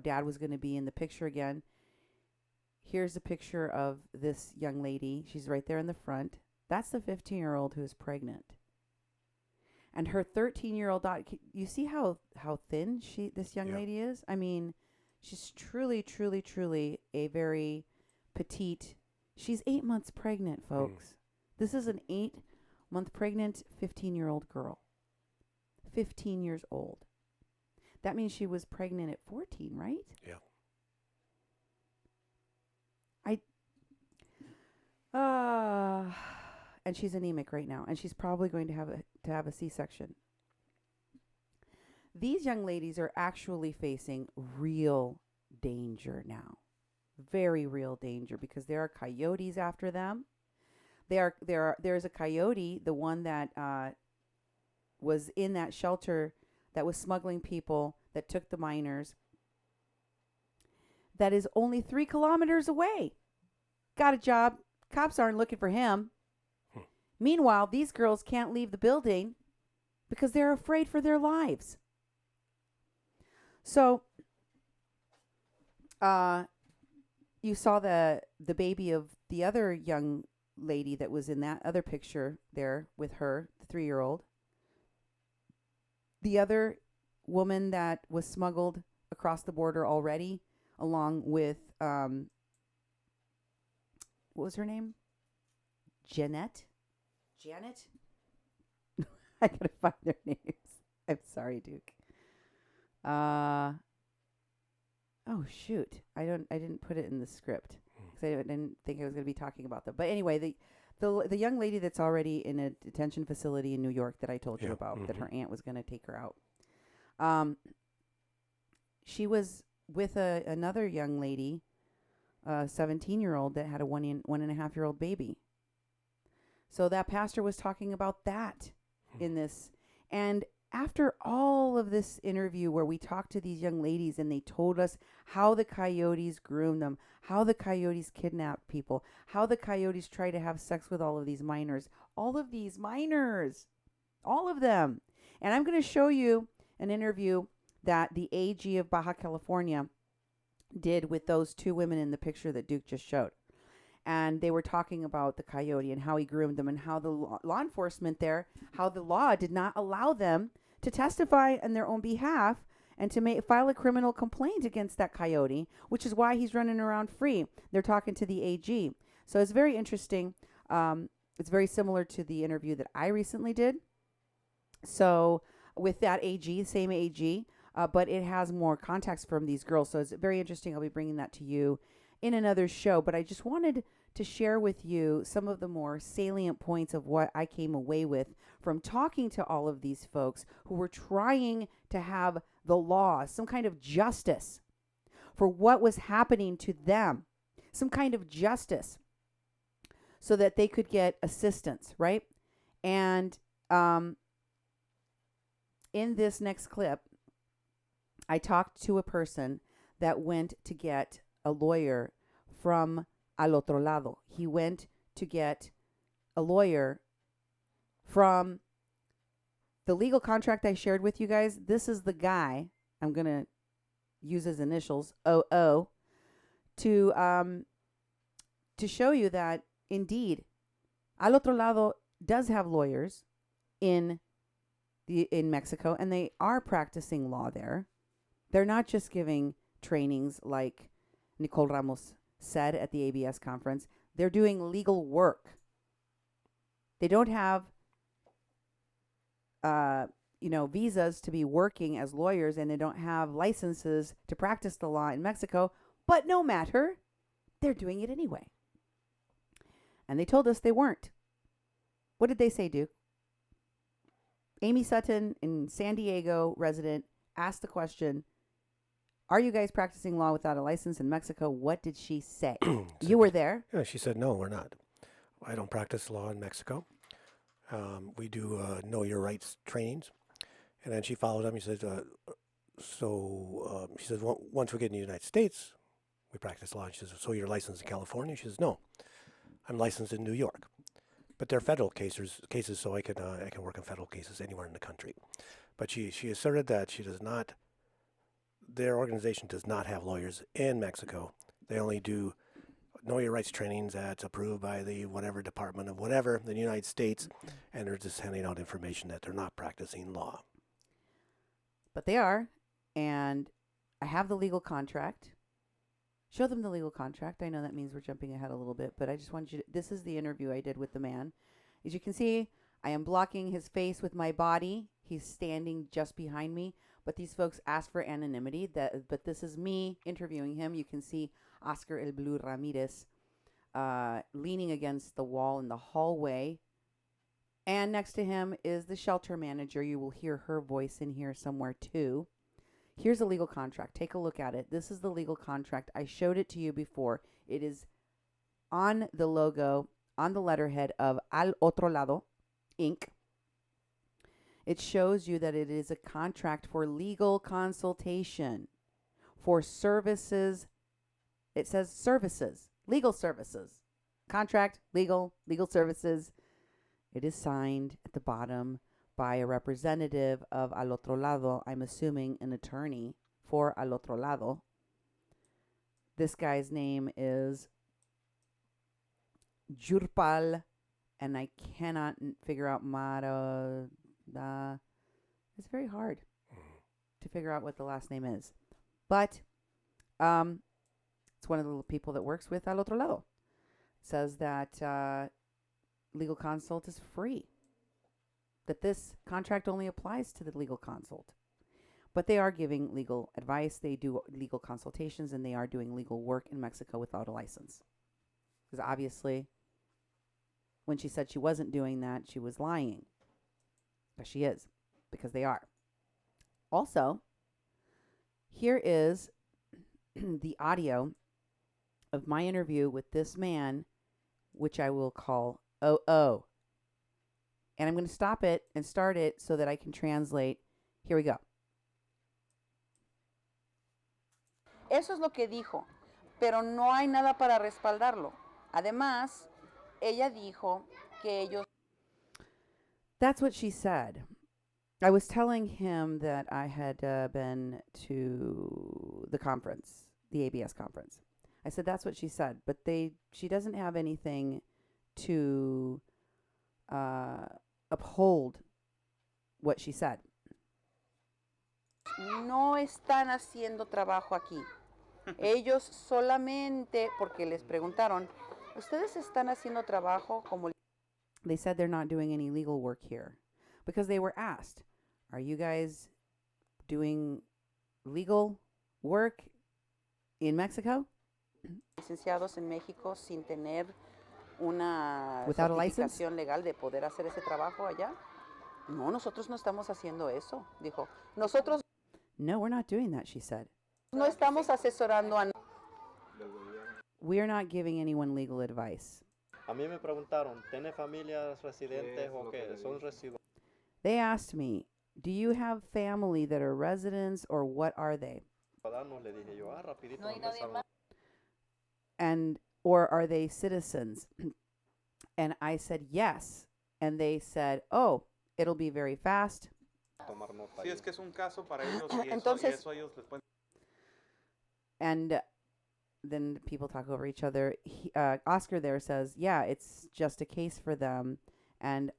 Speaker 1: Dad was going to be in the picture again. Here's a picture of this young lady. She's right there in the front. That's the 15-year-old who's pregnant. And her 13-year-old daughter, you see how thin this young lady is? I mean, she's truly, truly, truly a very petite. She's 8 months pregnant, folks. This is an 8-month pregnant 15-year-old girl. 15 years old. That means she was pregnant at 14, right?
Speaker 2: Yeah.
Speaker 1: And she's anemic right now, and she's probably going to have a C-section. These young ladies are actually facing real danger now. Very real danger, because there are coyotes after them. There's a coyote, the one that was in that shelter that was smuggling people, that took the minors, that is only 3 kilometers away. Got a job. Cops aren't looking for him. Meanwhile, these girls can't leave the building because they're afraid for their lives. So, you saw the baby of the other young lady that was in that other picture there with her, the 3-year-old. The other woman that was smuggled across the border already, along with, what was her name? Janet? I gotta find their names. I'm sorry, Duke. Oh shoot! I didn't put it in the script because I didn't think I was going to be talking about them. But anyway, the young lady that's already in a detention facility in New York that I told you about, that her aunt was going to take her out. She was with another young lady, a 17-year-old that had a 1.5-year-old baby. So that pastor was talking about that in this. And after all of this interview where we talked to these young ladies and they told us how the coyotes groomed them, how the coyotes kidnapped people, how the coyotes try to have sex with all of these minors, all of them. And I'm going to show you an interview that the AG of Baja California did with those two women in the picture that Duke just showed. And they were talking about the coyote and how he groomed them and how the law enforcement there, how the law did not allow them to testify on their own behalf and to file a criminal complaint against that coyote, which is why he's running around free. They're talking to the AG. So it's very interesting. It's very similar to the interview that I recently did. So with that AG, same AG, but it has more context from these girls. So it's very interesting. I'll be bringing that to you in another show, but I just wanted to share with you some of the more salient points of what I came away with from talking to all of these folks who were trying to have the law, some kind of justice for what was happening to them, some kind of justice so that they could get assistance, right? And in this next clip, I talked to a person that went to get a lawyer from Otro Lado. He went to get a lawyer from the legal contract I shared with you guys. This is the guy. I'm going to use his initials, OO, to show you that indeed Otro Lado does have lawyers in Mexico, and they are practicing law there. They're not just giving trainings like Nicole Ramos said at the ABS conference. They're doing legal work. They don't have, visas to be working as lawyers, and they don't have licenses to practice the law in Mexico. But no matter, they're doing it anyway. And they told us they weren't. What did they say, Duke? Amy Sutton, in San Diego resident, asked the question, are you guys practicing law without a license in Mexico? What did she say? You were there.
Speaker 2: Yeah, she said, no, we're not. I don't practice law in Mexico. We do know your rights trainings. And then she followed up and she said, she says, once we get in the United States, we practice law. And she says, so you're licensed in California? She says, no, I'm licensed in New York. But they're federal cases, so I can work in federal cases anywhere in the country. But she asserted that she does not, their organization does not have lawyers in Mexico. They only do know your rights trainings that's approved by the whatever department of whatever in the United States, and they're just handing out information that they're not practicing law.
Speaker 1: But they are, and I have the legal contract. Show them the legal contract. I know that means we're jumping ahead a little bit, but I just want you to, this is the interview I did with the man. As you can see, I am blocking his face with my body. He's standing just behind me, but these folks asked for anonymity. But this is me interviewing him. You can see Oscar El Blue Ramirez leaning against the wall in the hallway. And next to him is the shelter manager. You will hear her voice in here somewhere too. Here's a legal contract. Take a look at it. This is the legal contract. I showed it to you before. It is on the logo, on the letterhead of Otro Lado, Inc. It shows you that it is a contract for legal consultation, for services. It says services, legal services. Contract, legal services. It is signed at the bottom by a representative of Otro Lado, I'm assuming an attorney for Otro Lado. This guy's name is Jurpal, and I cannot figure out Mara. It's very hard to figure out what the last name is. But it's one of the people that works with Otro Lado. It says that legal consult is free. That this contract only applies to the legal consult. But they are giving legal advice, they do legal consultations, and they are doing legal work in Mexico without a license. Because obviously, when she said she wasn't doing that, she was lying. But she is, because they are. Also, here is the audio of my interview with this man, which I will call OO. And I'm going to stop it and start it so that I can translate. Here we go.
Speaker 4: Eso es lo que dijo, pero no hay nada para respaldarlo. Además, ella dijo que ellos...
Speaker 1: That's what she said. I was telling him that I had been to the conference, the ABS conference. I said, that's what she said. But she doesn't have anything to uphold what she said.
Speaker 4: No están haciendo trabajo aquí. Ellos solamente, porque les preguntaron, ¿ustedes están haciendo trabajo como...
Speaker 1: They said they're not doing any legal work here because they were asked, are you guys doing legal work in Mexico?
Speaker 4: licenciados en México sin tener una
Speaker 1: Without a license?
Speaker 4: certificación legal de poder hacer ese trabajo allá? No, nosotros no estamos haciendo eso, dijo. Nosotros
Speaker 1: No, we're not doing that, she said.
Speaker 4: no estamos asesorando a...
Speaker 1: We are not giving anyone legal advice.
Speaker 5: A mí me preguntaron, ¿tiene familias residentes o qué? ¿Son residentes?
Speaker 1: They asked me, do you have family that are residents or what are they?
Speaker 5: Ciudadanos, le dije yo, rapidito me empezaron.
Speaker 1: And or are they citizens? And I said yes. And they said, oh, it'll be very fast.
Speaker 5: Tomar nota
Speaker 6: Sí,
Speaker 5: ahí.
Speaker 6: es que es un caso para ellos y
Speaker 4: Entonces-
Speaker 6: eso ellos les pueden...
Speaker 1: And then people talk over each other. Oscar there says, yeah, it's just a case for them. And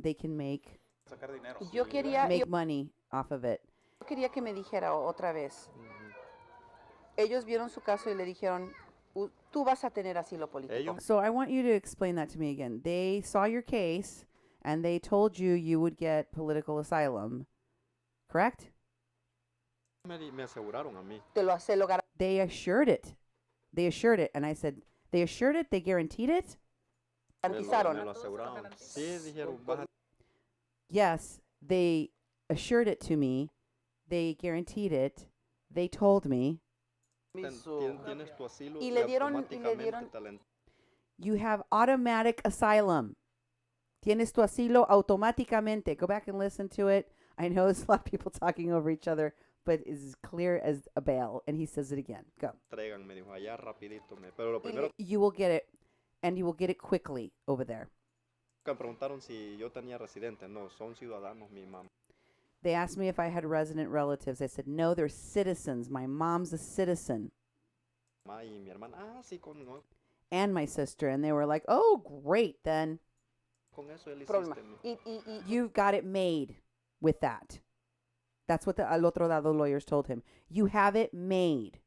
Speaker 1: they can make
Speaker 6: sacar dinero.
Speaker 4: Yo quería,
Speaker 1: money off of it.
Speaker 4: yo quería que me dijera otra vez. Ellos vieron su caso y le dijeron, tú vas a tener asilo político.
Speaker 5: Ellos
Speaker 1: So I want you to explain that to me again. They saw your case and they told you you would get political asylum, correct?
Speaker 5: me aseguraron a mí.
Speaker 4: Se lo
Speaker 1: They assured it. They assured it. And I said, they assured it? They guaranteed it?
Speaker 4: garantizaron.
Speaker 5: Me lo aseguraron. Sí, dijeron, vas a...
Speaker 1: Yes, they assured it to me. They guaranteed it. They told me.
Speaker 5: Tienes tu asilo
Speaker 4: Y le dieron-
Speaker 5: automáticamente te la
Speaker 1: You have automatic asylum. Tienes tu asilo automáticamente. Go back and listen to it. I know there's a lot of people talking over each other, but it's as clear as a bell. And he says it again. Go.
Speaker 5: entregan, me dijo, allá rapidito. Pero lo primero
Speaker 1: You will get it, and you will get it quickly over there.
Speaker 5: que me preguntaron si yo tenía residentes. No, son ciudadanos, mi mamá.
Speaker 1: They asked me if I had resident relatives. I said, no, they're citizens. My mom's a citizen.
Speaker 5: Y mi hermana, sí,
Speaker 1: And my sister. And they were like, oh, great, then.
Speaker 5: con eso él
Speaker 4: Problema.
Speaker 5: hiciste.
Speaker 1: You've got it made with that. That's what the Al Otro Lado lawyers told him. You have it made.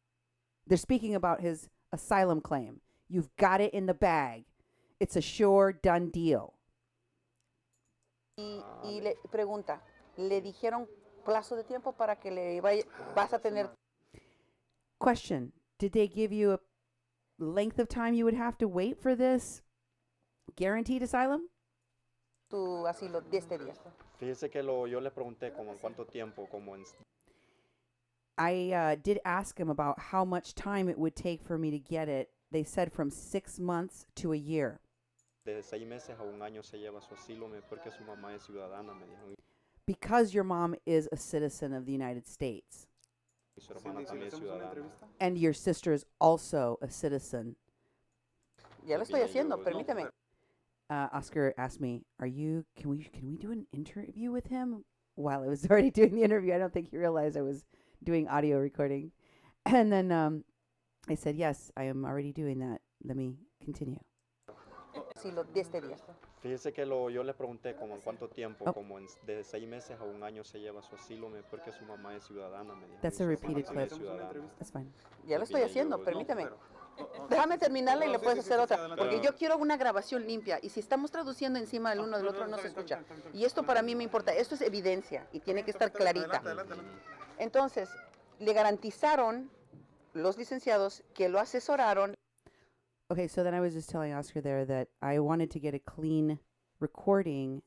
Speaker 1: They're speaking about his asylum claim. You've got it in the bag. It's a sure, done deal.
Speaker 4: Y le pregunta, ¿le dijeron plazo de tiempo para que le vas a tener
Speaker 1: Question. Did they give you a length of time you would have to wait for this guaranteed asylum?
Speaker 4: tu asilo de este día?
Speaker 5: Fíjese que yo le pregunté como en cuánto tiempo, como en
Speaker 1: I did ask him about how much time it would take for me to get it. They said from 6 months to a year.
Speaker 5: de 6 meses a un año se lleva su asilo, porque su mamá es ciudadana, me dijeron.
Speaker 1: Because your mom is a citizen of the United States.
Speaker 5: Y su hermana también es ciudadana.
Speaker 1: And your sister is also a citizen.
Speaker 4: Ya lo estoy haciendo, permíteme.
Speaker 1: Oscar asked me, can we do an interview with him? While I was already doing the interview, I don't think he realized I was doing audio recording. And then I said, yes, I am already doing that. Let me continue.
Speaker 4: Asilo de este día.
Speaker 5: Fíjese que yo le pregunté como en cuánto tiempo,
Speaker 1: Oh.
Speaker 5: como de 6 meses a un año se lleva su asilo, porque su mamá es ciudadana, me dijo.
Speaker 1: That's
Speaker 5: y
Speaker 1: a
Speaker 5: su hermana
Speaker 1: repeated
Speaker 5: también
Speaker 1: clip.
Speaker 5: es ciudadana.
Speaker 1: That's fine.
Speaker 4: Ya lo estoy haciendo, permíteme. Déjame terminarla y le puedes hacer otra. Porque yo quiero una grabación limpia. Y si estamos traduciendo encima del uno del otro, no se escucha. Y esto para mí me importa. Esto es evidencia y tiene que estar clarita. Entonces, le garantizaron los licenciados que lo asesoraron.
Speaker 1: Okay, so then I was just telling Oscar there that I wanted to get a clean recording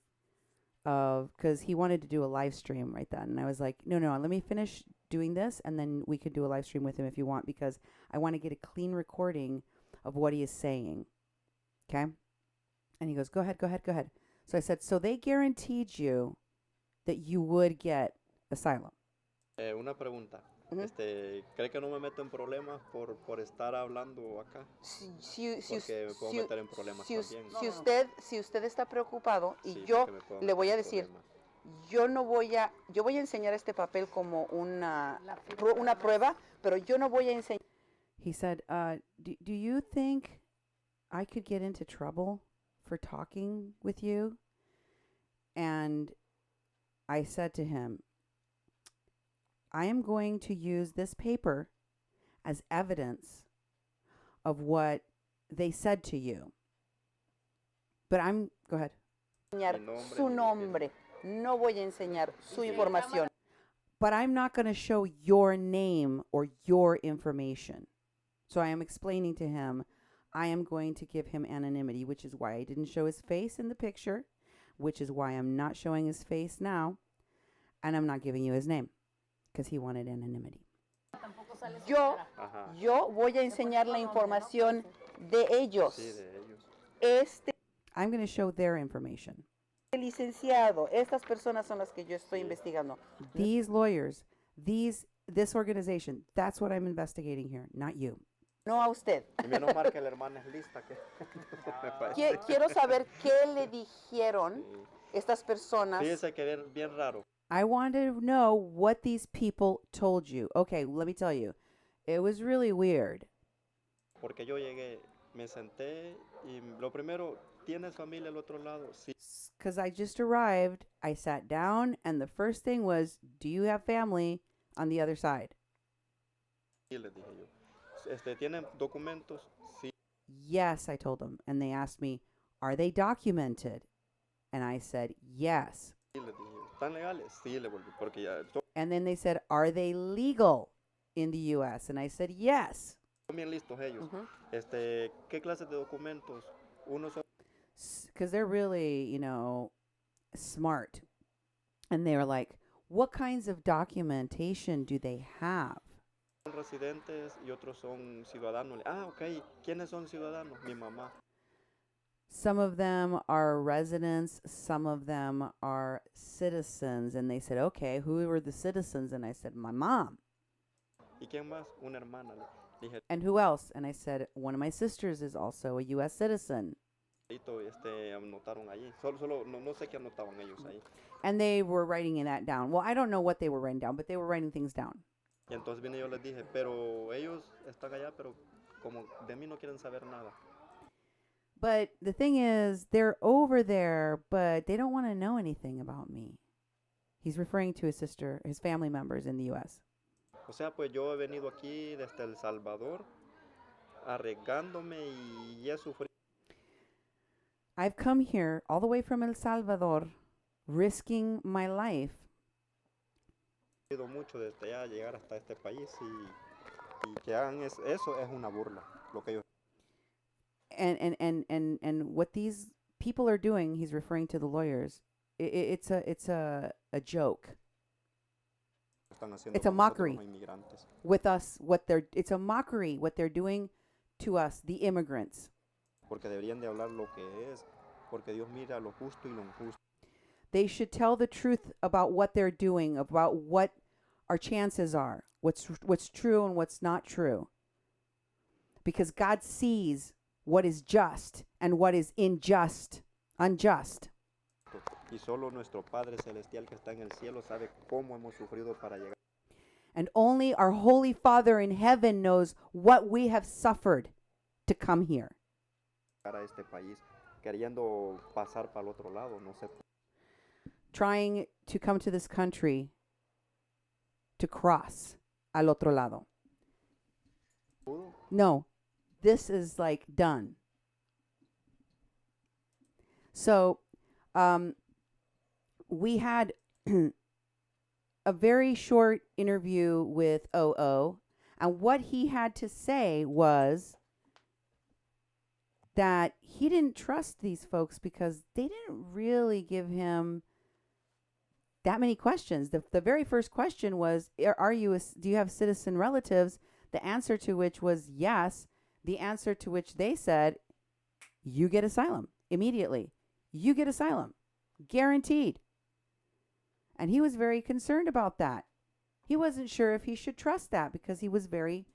Speaker 1: of, because he wanted to do a live stream right then. And I was like, no, let me finish doing this and then we could do a live stream with him if you want, because I want to get a clean recording of what he is saying. Okay? And he goes, go ahead. So I said, so they guaranteed you that you would get asylum.
Speaker 5: Una pregunta.
Speaker 4: Ujú.
Speaker 5: ¿Cree que no me meto en problemas por estar hablando acá? Porque me puedo meter en problemas también.
Speaker 4: Si usted está preocupado y
Speaker 5: Sí,
Speaker 4: yo
Speaker 5: porque me puedo
Speaker 4: le
Speaker 5: meter
Speaker 4: voy a
Speaker 5: en
Speaker 4: decir,
Speaker 5: problemas.
Speaker 4: yo voy a enseñar este papel como una prueba, pero yo no voy a enseñar.
Speaker 1: He said, do you think I could get into trouble for talking with you? And I said to him, I am going to use this paper as evidence of what they said to you. But go ahead.
Speaker 4: enseñar su nombre, no voy a enseñar su información.
Speaker 1: But I'm not going to show your name or your information. So I am explaining to him, I am going to give him anonymity, which is why I didn't show his face in the picture, which is why I'm not showing his face now, and I'm not giving you his name, because he wanted anonymity.
Speaker 4: Yo voy a enseñar la información de ellos.
Speaker 5: Sí, de ellos.
Speaker 4: Este
Speaker 1: I'm going to show their information.
Speaker 4: licenciado, estas personas son las que yo estoy investigando.
Speaker 1: These lawyers, this organization, that's what I'm investigating here, not you.
Speaker 4: No a usted.
Speaker 5: Y menos mal que la hermana es lista. Me parece.
Speaker 4: Quiero saber qué le dijeron estas personas.
Speaker 5: Fíjese que bien raro.
Speaker 1: I want to know what these people told you. Okay, let me tell you. It was really weird.
Speaker 5: Porque yo llegué, me senté y lo primero, ¿tienes familia al otro lado? Sí.
Speaker 1: Because I just arrived, I sat down, and the first thing was, do you have family on the other side?
Speaker 5: Sí, les dije yo. ¿Tienen documentos? Sí.
Speaker 1: Yes, I told them. And they asked me, are they documented? And I said, yes.
Speaker 5: Sí, les dije. ¿Están legales? Sí, le volví. Porque ya
Speaker 1: And then they said, are they legal in the U.S.? And I said, yes.
Speaker 5: son bien listos ellos. ¿Qué clases de documentos? Unos son
Speaker 1: Because they're really, smart. And they were like, what kinds of documentation do they have?
Speaker 5: residentes y otros son ciudadanos. Ok. ¿Quiénes son ciudadanos? Mi mamá.
Speaker 1: Some of them are residents, some of them are citizens. And they said, okay, who were the citizens? And I said, my mom.
Speaker 5: ¿Y quién más? Una hermana. Le dije,
Speaker 1: And who else? And I said, one of my sisters is also a U.S. citizen.
Speaker 5: anotaron allí. Solo no sé qué anotaban ellos ahí.
Speaker 1: And they were writing that down. Well, I don't know what they were writing down, but they were writing things down.
Speaker 5: Y entonces vine yo les dije, pero ellos están allá, pero como de mí no quieren saber nada.
Speaker 1: But the thing is, they're over there, but they don't want to know anything about me. He's referring to his sister, his family members in the U.S.
Speaker 5: O sea, pues yo he venido aquí desde El Salvador, arriesgándome y he sufrido
Speaker 1: I've come here all the way from El Salvador, risking my life.
Speaker 5: mucho desde allá llegar hasta este país y que hagan eso es una burla, lo que ellos
Speaker 1: And what these people are doing, he's referring to the lawyers. It's a joke.
Speaker 5: están haciendo
Speaker 1: It's a
Speaker 5: con nosotros,
Speaker 1: mockery.
Speaker 5: los inmigrantes.
Speaker 1: With us, it's a mockery what they're doing to us, the immigrants.
Speaker 5: Porque deberían de hablar lo que es, porque Dios mira lo justo y lo injusto.
Speaker 1: They should tell the truth about what they're doing, about what our chances are, what's true and what's not true. Because God sees what is just and what is unjust.
Speaker 5: Y solo nuestro Padre Celestial que está en el cielo sabe cómo hemos sufrido para llegar
Speaker 1: And only our Holy Father in heaven knows what we have suffered to come here.
Speaker 5: a este país, queriendo pasar para el otro lado, no sé.
Speaker 1: Trying to come to this country to cross al otro lado. No, this is like done. So, we had a very short interview with OO, and what he had to say was that he didn't trust these folks because they didn't really give him that many questions. The very first question was, do you have citizen relatives? The answer to which was yes. The answer to which they said, you get asylum immediately. You get asylum. Guaranteed. And he was very concerned about that. He wasn't sure if he should trust that because he was very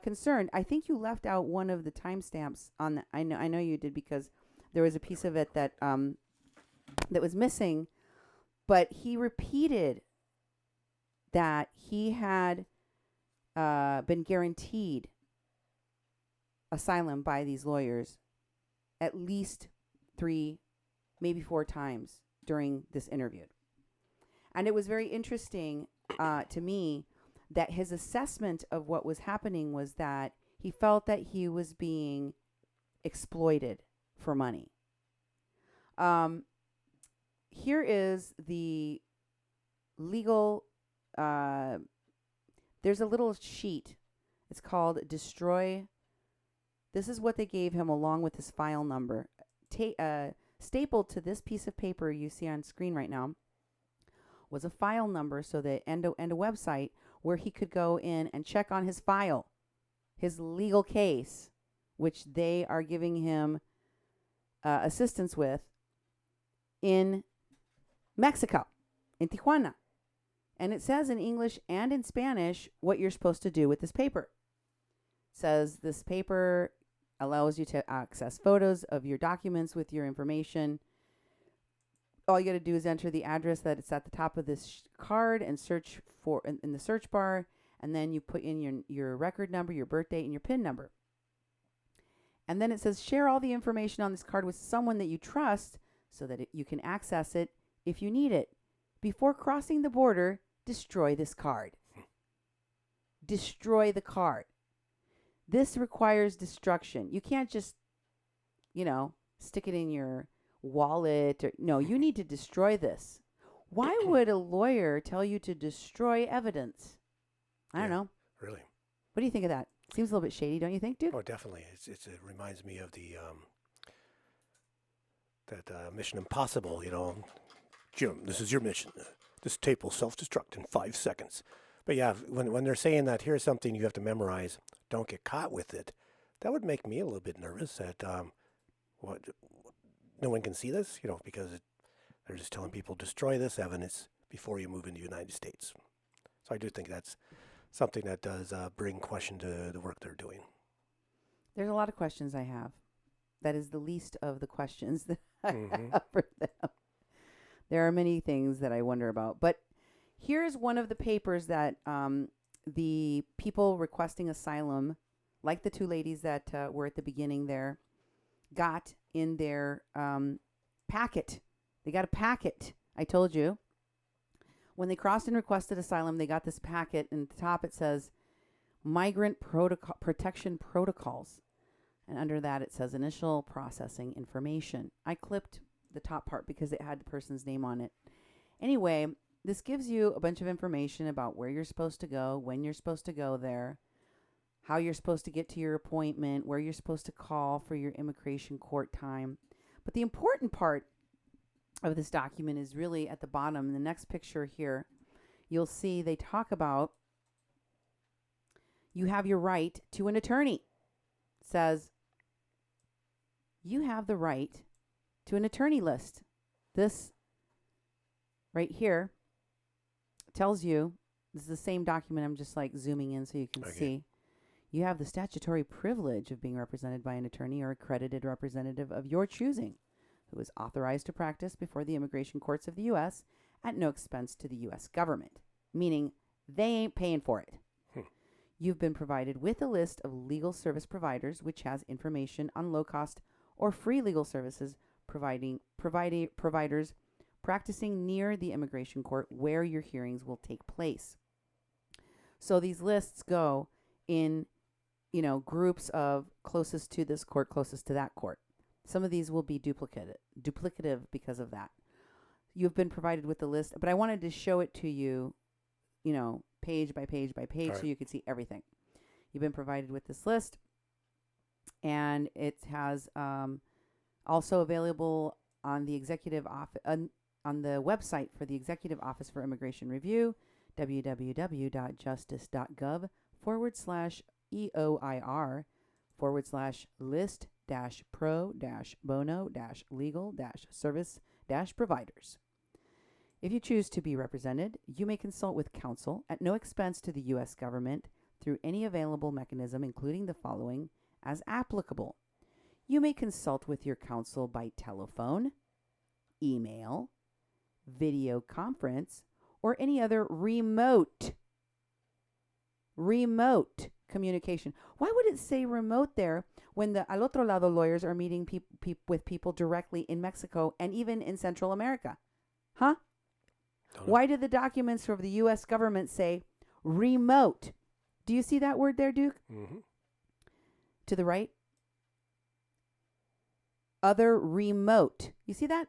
Speaker 1: concerned. I think you left out one of the timestamps on the. I know you did because there was a piece of it that that was missing. But he repeated that he had been guaranteed asylum by these lawyers at least 3, maybe 4 times during this interview. And it was very interesting to me that his assessment of what was happening was that he felt that he was being exploited for money. Here is the legal, there's a little sheet. It's called Destroy. This is what they gave him along with his file number. Stapled to this piece of paper you see on screen right now was a file number and a website where he could go in and check on his file, his legal case, which they are giving him assistance with in Mexico, in Tijuana. And it says in English and in Spanish what you're supposed to do with this paper. It says this paper allows you to access photos of your documents with your information. All you got to do is enter the address that it's at the top of this card and search for in the search bar. And then you put in your record number, your birth date, and your PIN number. And then it says share all the information on this card with someone that you trust so that you can access it if you need it. Before crossing the border, destroy this card. Destroy the card. This requires destruction. You can't just, stick it in your wallet. No, you need to destroy this. Why would a lawyer tell you to destroy evidence? I don't know.
Speaker 2: Really?
Speaker 1: What do you think of that? Seems a little bit shady, don't you think, dude?
Speaker 2: Oh, definitely. It reminds me of the Mission Impossible, Jim, this is your mission. This tape will self-destruct in 5 seconds. But yeah, when they're saying that here's something you have to memorize, don't get caught with it, that would make me a little bit nervous that no one can see this, because they're just telling people destroy this evidence before you move into the United States. So I do think that's something that does bring question to the work they're doing.
Speaker 1: There's a lot of questions I have. That is the least of the questions that I have for them. There are many things that I wonder about. But here's one of the papers that the people requesting asylum, like the 2 ladies that were at the beginning there, got in their packet. They got a packet, I told you. When they crossed and requested asylum, they got this packet, and at the top it says Migrant Protection Protocols. And under that it says Initial Processing Information. I clipped the top part because it had the person's name on it. Anyway, this gives you a bunch of information about where you're supposed to go, when you're supposed to go there, how you're supposed to get to your appointment, where you're supposed to call for your immigration court time. But the important part of this document is really at the bottom. In the next picture here, you'll see they talk about you have your right to an attorney. It says you have the right to an attorney list. This right here tells you, this is the same document, I'm just zooming in so you can see. You have the statutory privilege of being represented by an attorney or accredited representative of your choosing, who is authorized to practice before the immigration courts of the U.S. at no expense to the U.S. government, meaning they ain't paying for it. You've been provided with a list of legal service providers, which has information on low-cost or free legal services providers practicing near the immigration court where your hearings will take place. So these lists go in, groups of closest to this court, closest to that court. Some of these will be duplicative because of that. You've been provided with the list, but I wanted to show it to you, page by page by page, so you could see everything. You've been provided with this list, and it has also available on the executive office on the website for the Executive Office for Immigration Review, www.justice.gov/EOIR/list-pro-bono-legal-service providers. If you choose to be represented, you may consult with counsel at no expense to the U.S. government through any available mechanism, including the following, as applicable. You may consult with your counsel by telephone, email, video conference, or any other remote communication. Why would it say remote there when the Al Otro Lado lawyers are meeting with people directly in Mexico and even in Central America? Huh? Why do the documents from the U.S. government say remote? Do you see that word there, Duke?
Speaker 2: Mm-hmm.
Speaker 1: To the right? Other remote. You see that?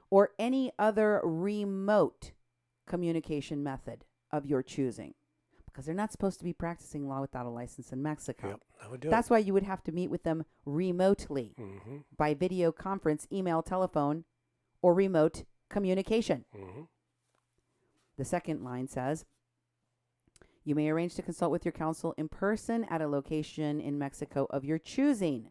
Speaker 1: Or any other remote communication method of your choosing. Because they're not supposed to be practicing law without a license in Mexico.
Speaker 2: Yep, that would do
Speaker 1: That's why you would have to meet with them remotely by video conference, email, telephone, or remote communication. The second line says, you may arrange to consult with your counsel in person at a location in Mexico of your choosing.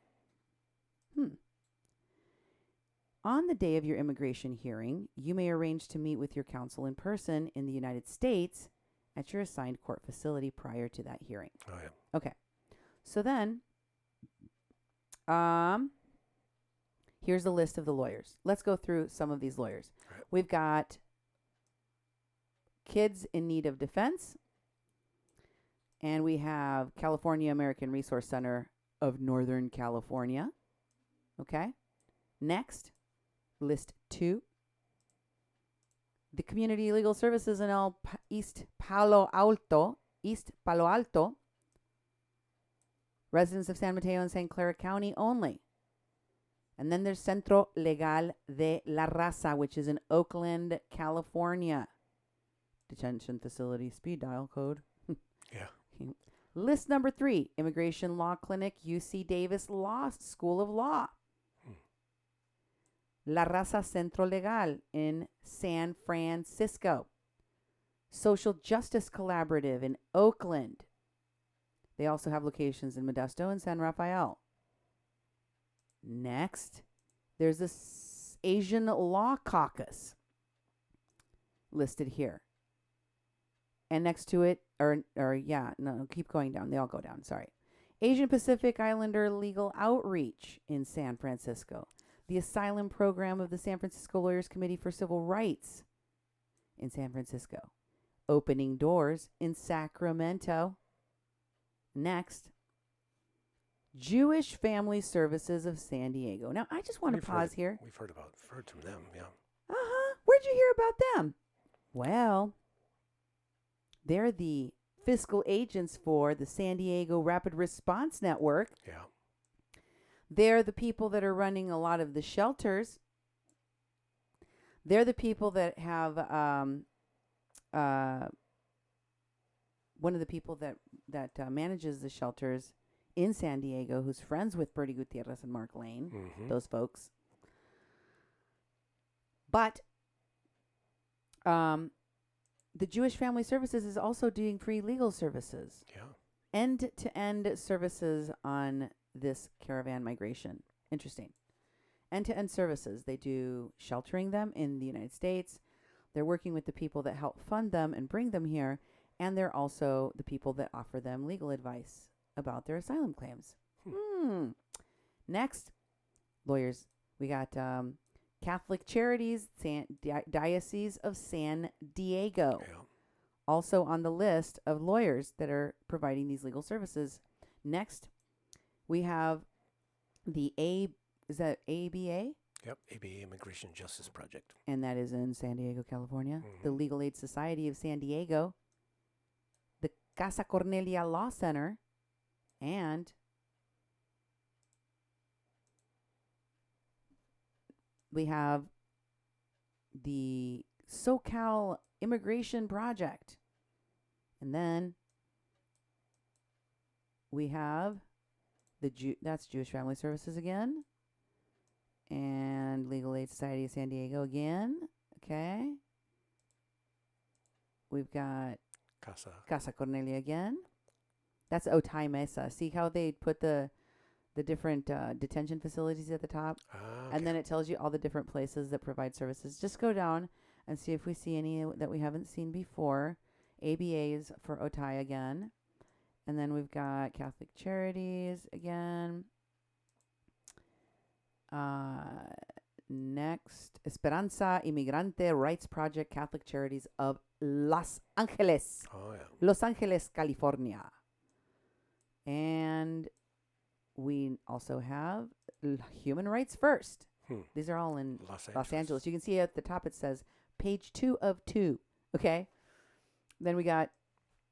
Speaker 1: On the day of your immigration hearing, you may arrange to meet with your counsel in person in the United States at your assigned court facility prior to that hearing.
Speaker 2: Oh, yeah.
Speaker 1: Okay. So then, here's a list of the lawyers. Let's go through some of these lawyers.
Speaker 2: Right.
Speaker 1: We've got Kids in Need of Defense, and we have California American Resource Center of Northern California. Okay. Next, list 2. The Community Legal Services in East Palo Alto, residents of San Mateo and St. Clara County only. And then there's Centro Legal de la Raza, which is in Oakland, California. Detention facility, speed dial code.
Speaker 2: Yeah.
Speaker 1: List number 3, Immigration Law Clinic, UC Davis Law School of Law. La Raza Centro Legal in San Francisco. Social Justice Collaborative in Oakland. They also have locations in Modesto and San Rafael. Next, there's this Asian Law Caucus listed here. And next to it, keep going down. They all go down, sorry. Asian Pacific Islander Legal Outreach in San Francisco. The Asylum Program of the San Francisco Lawyers Committee for Civil Rights in San Francisco. Opening Doors in Sacramento. Next, Jewish Family Services of San Diego. Now, I just want to pause here.
Speaker 2: We've heard from them, yeah.
Speaker 1: Where'd you hear about them? Well, they're the fiscal agents for the San Diego Rapid Response Network.
Speaker 2: Yeah.
Speaker 1: They're the people that are running a lot of the shelters. They're the people that have one of the people that manages the shelters in San Diego, who's friends with Bertie Gutierrez and Mark Lane, those folks. But the Jewish Family Services is also doing free legal services.
Speaker 2: Yeah.
Speaker 1: End-to-end services on this caravan migration. Interesting. End-to-end services. They do sheltering them in the United States. They're working with the people that help fund them and bring them here. And they're also the people that offer them legal advice about their asylum claims. Next, lawyers. We got Catholic Charities, Diocese of San Diego.
Speaker 2: Yeah.
Speaker 1: Also on the list of lawyers that are providing these legal services. Next, we have the is that ABA?
Speaker 2: Yep, ABA Immigration Justice Project.
Speaker 1: And that is in San Diego, California. The Legal Aid Society of San Diego. The Casa Cornelia Law Center. And we have the SoCal Immigration Project. And then we have that's Jewish Family Services again. And Legal Aid Society of San Diego again. Okay. We've got Casa Cornelia again. That's Otay Mesa. See how they put the the different detention facilities at the top. And then it tells you all the different places that provide services. Just go down and see if we see any that we haven't seen before. ABAs for Otay again. And then we've got Catholic Charities again. Next, Esperanza Inmigrante Rights Project Catholic Charities of Los Angeles.
Speaker 2: Oh, yeah.
Speaker 1: Los Angeles, California. And we also have Human Rights First. These are all in Los Angeles. You can see at the top it says page 2 of 2. Okay. Then we got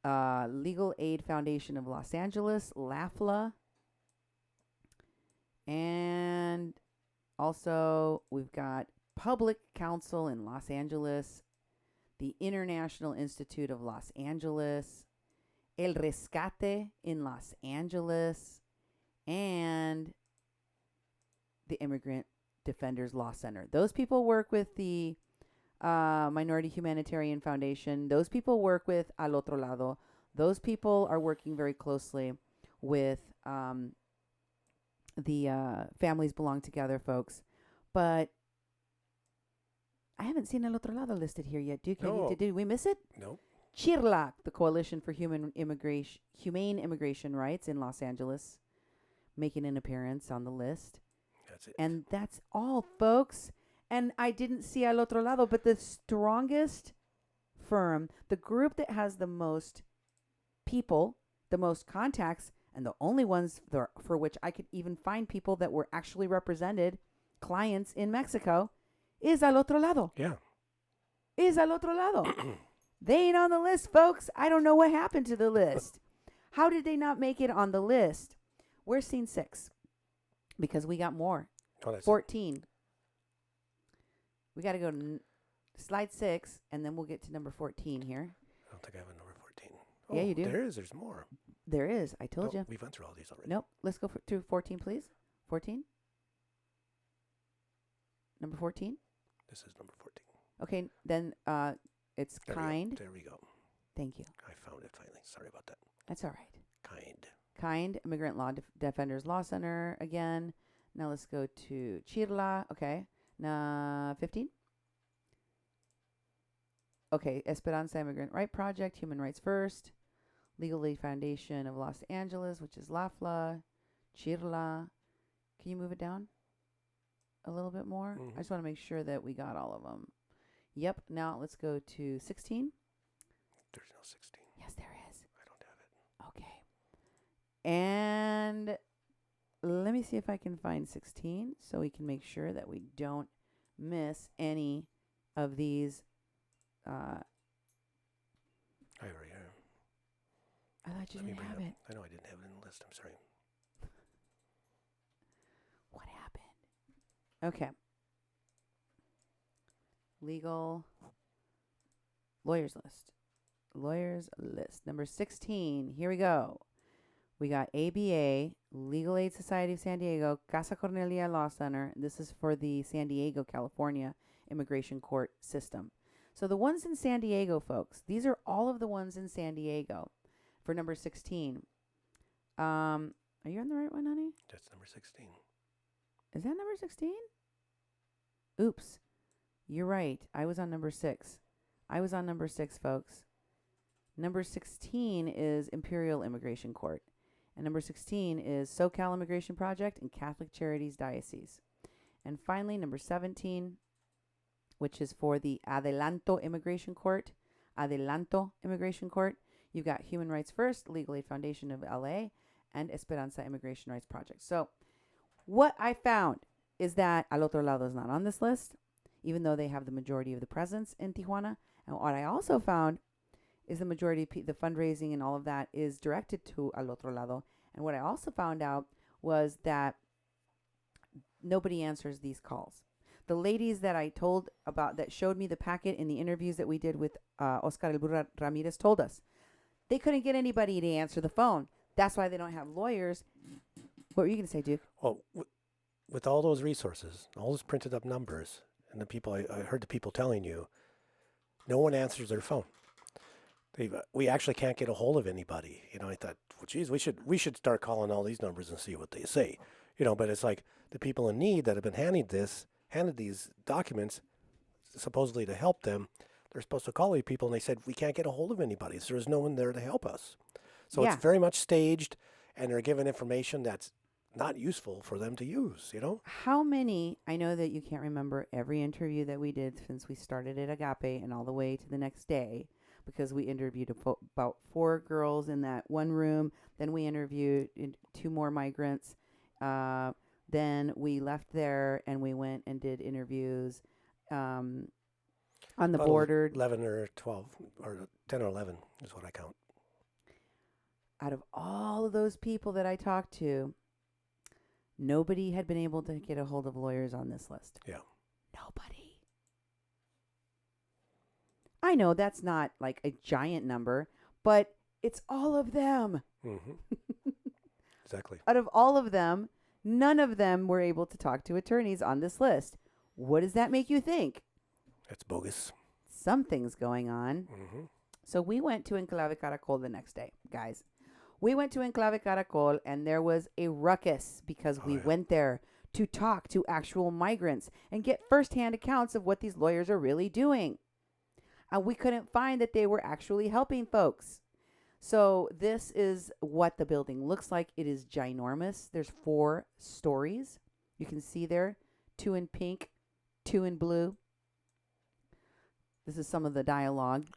Speaker 1: Legal Aid Foundation of Los Angeles, LAFLA. And also we've got Public Council in Los Angeles, the International Institute of Los Angeles, El Rescate in Los Angeles, and the Immigrant Defenders Law Center. Those people work with the Minority Humanitarian Foundation. Those people work with Al Otro Lado. Those people are working very closely with the Families Belong Together folks. But I haven't seen El Otro Lado listed here yet, Duke.
Speaker 2: No.
Speaker 1: Did we miss it?
Speaker 2: No.
Speaker 1: CHIRLAC, the Coalition for Humane Immigration Rights in Los Angeles, making an appearance on the list.
Speaker 2: That's it.
Speaker 1: And that's all, folks. And I didn't see Al Otro Lado, but the strongest firm, the group that has the most people, the most contacts, and the only ones for which I could even find people that were actually represented, clients in Mexico, is Al Otro Lado.
Speaker 2: Yeah.
Speaker 1: Is Al Otro Lado. They ain't on the list, folks. I don't know what happened to the list. How did they not make it on the list? We're scene 6 because we got more.
Speaker 2: Oh, that's
Speaker 1: 14. We got to go to slide 6, and then we'll get to number 14 here.
Speaker 2: I don't think I have a number 14.
Speaker 1: Yeah, you do.
Speaker 2: There is. There's more.
Speaker 1: There is. I told you.
Speaker 2: We've went through all these already.
Speaker 1: Nope. Let's go through 14, please. 14. Number 14.
Speaker 2: This is number 14.
Speaker 1: Okay, then it's
Speaker 2: There
Speaker 1: kind.
Speaker 2: There we go.
Speaker 1: Thank you.
Speaker 2: I found it finally. Sorry about that.
Speaker 1: That's all right.
Speaker 2: Kind.
Speaker 1: Kind, Immigrant Law Defenders Law Center again. Now let's go to CHIRLA. Okay. 15. Okay, Esperanza Immigrant Right Project, Human Rights First, Legal Aid Foundation of Los Angeles, which is LAFLA, CHIRLA. Can you move it down a little bit more? I just want to make sure that we got all of them. Yep. Now let's go to 16.
Speaker 2: There's no 16.
Speaker 1: Yes, there is.
Speaker 2: I don't have it.
Speaker 1: Okay. And let me see if I can find 16 so we can make sure that we don't miss any of these.
Speaker 2: I already have.
Speaker 1: I thought you didn't have it.
Speaker 2: I know I didn't have it in the list. I'm sorry.
Speaker 1: What happened? Okay. Legal lawyers list. Lawyers list. Number 16. Here we go. We got ABA, Legal Aid Society of San Diego, Casa Cornelia Law Center. This is for the San Diego, California Immigration Court system. So the ones in San Diego, folks, these are all of the ones in San Diego for number 16. Are you on the right one, honey?
Speaker 2: That's number 16.
Speaker 1: Is that number 16? Oops. You're right. I was on number 6. I was on number 6, folks. Number 16 is Imperial Immigration Court. And number 16 is SoCal Immigration Project and Catholic Charities Diocese. And finally, number 17, which is for the Adelanto Immigration Court. Adelanto Immigration Court. You've got Human Rights First, Legal Aid Foundation of LA, and Esperanza Immigration Rights Project. So what I found is that Al Otro Lado is not on this list, even though they have the majority of the presence in Tijuana. And what I also found is the majority of the fundraising and all of that is directed to Al Otro Lado. And what I also found out was that nobody answers these calls. The ladies that I told about that showed me the packet in the interviews that we did with Oscar El Burra Ramirez told us they couldn't get anybody to answer the phone. That's why they don't have lawyers. What were you going to say, Duke?
Speaker 2: Well, with all those resources, all those printed up numbers, and the people, I heard the people telling you, no one answers their phone. We actually can't get a hold of anybody. I thought, well, geez, we should start calling all these numbers and see what they say. But it's like the people in need that have been handed these documents, supposedly to help them. They're supposed to call these people, and they said, we can't get a hold of anybody. So there's no one there to help us. So it's very much staged, and they're given information that's not useful for them to use,
Speaker 1: How many, I know that you can't remember every interview that we did since we started at Agape and all the way to the next day, because we interviewed about 4 girls in that one room. Then we interviewed 2 more migrants. Then we left there and we went and did interviews on the
Speaker 2: About
Speaker 1: border.
Speaker 2: 11 or 12 or 10 or 11 is what I count.
Speaker 1: Out of all of those people that I talked to, nobody had been able to get a hold of lawyers on this list.
Speaker 2: Yeah.
Speaker 1: Nobody. I know that's not like a giant number, but it's all of them.
Speaker 2: Mm-hmm. Exactly.
Speaker 1: Out of all of them, none of them were able to talk to attorneys on this list. What does that make you think?
Speaker 2: That's bogus.
Speaker 1: Something's going on.
Speaker 2: Mm-hmm.
Speaker 1: So we went to Enclave Caracol the next day, guys. We went to Enclave Caracol, and there was a ruckus because we went there to talk to actual migrants and get firsthand accounts of what these lawyers are really doing. And we couldn't find that they were actually helping folks. So this is what the building looks like. It is ginormous. There's 4 stories. You can see there, 2 in pink, 2 in blue. This is some of the dialogue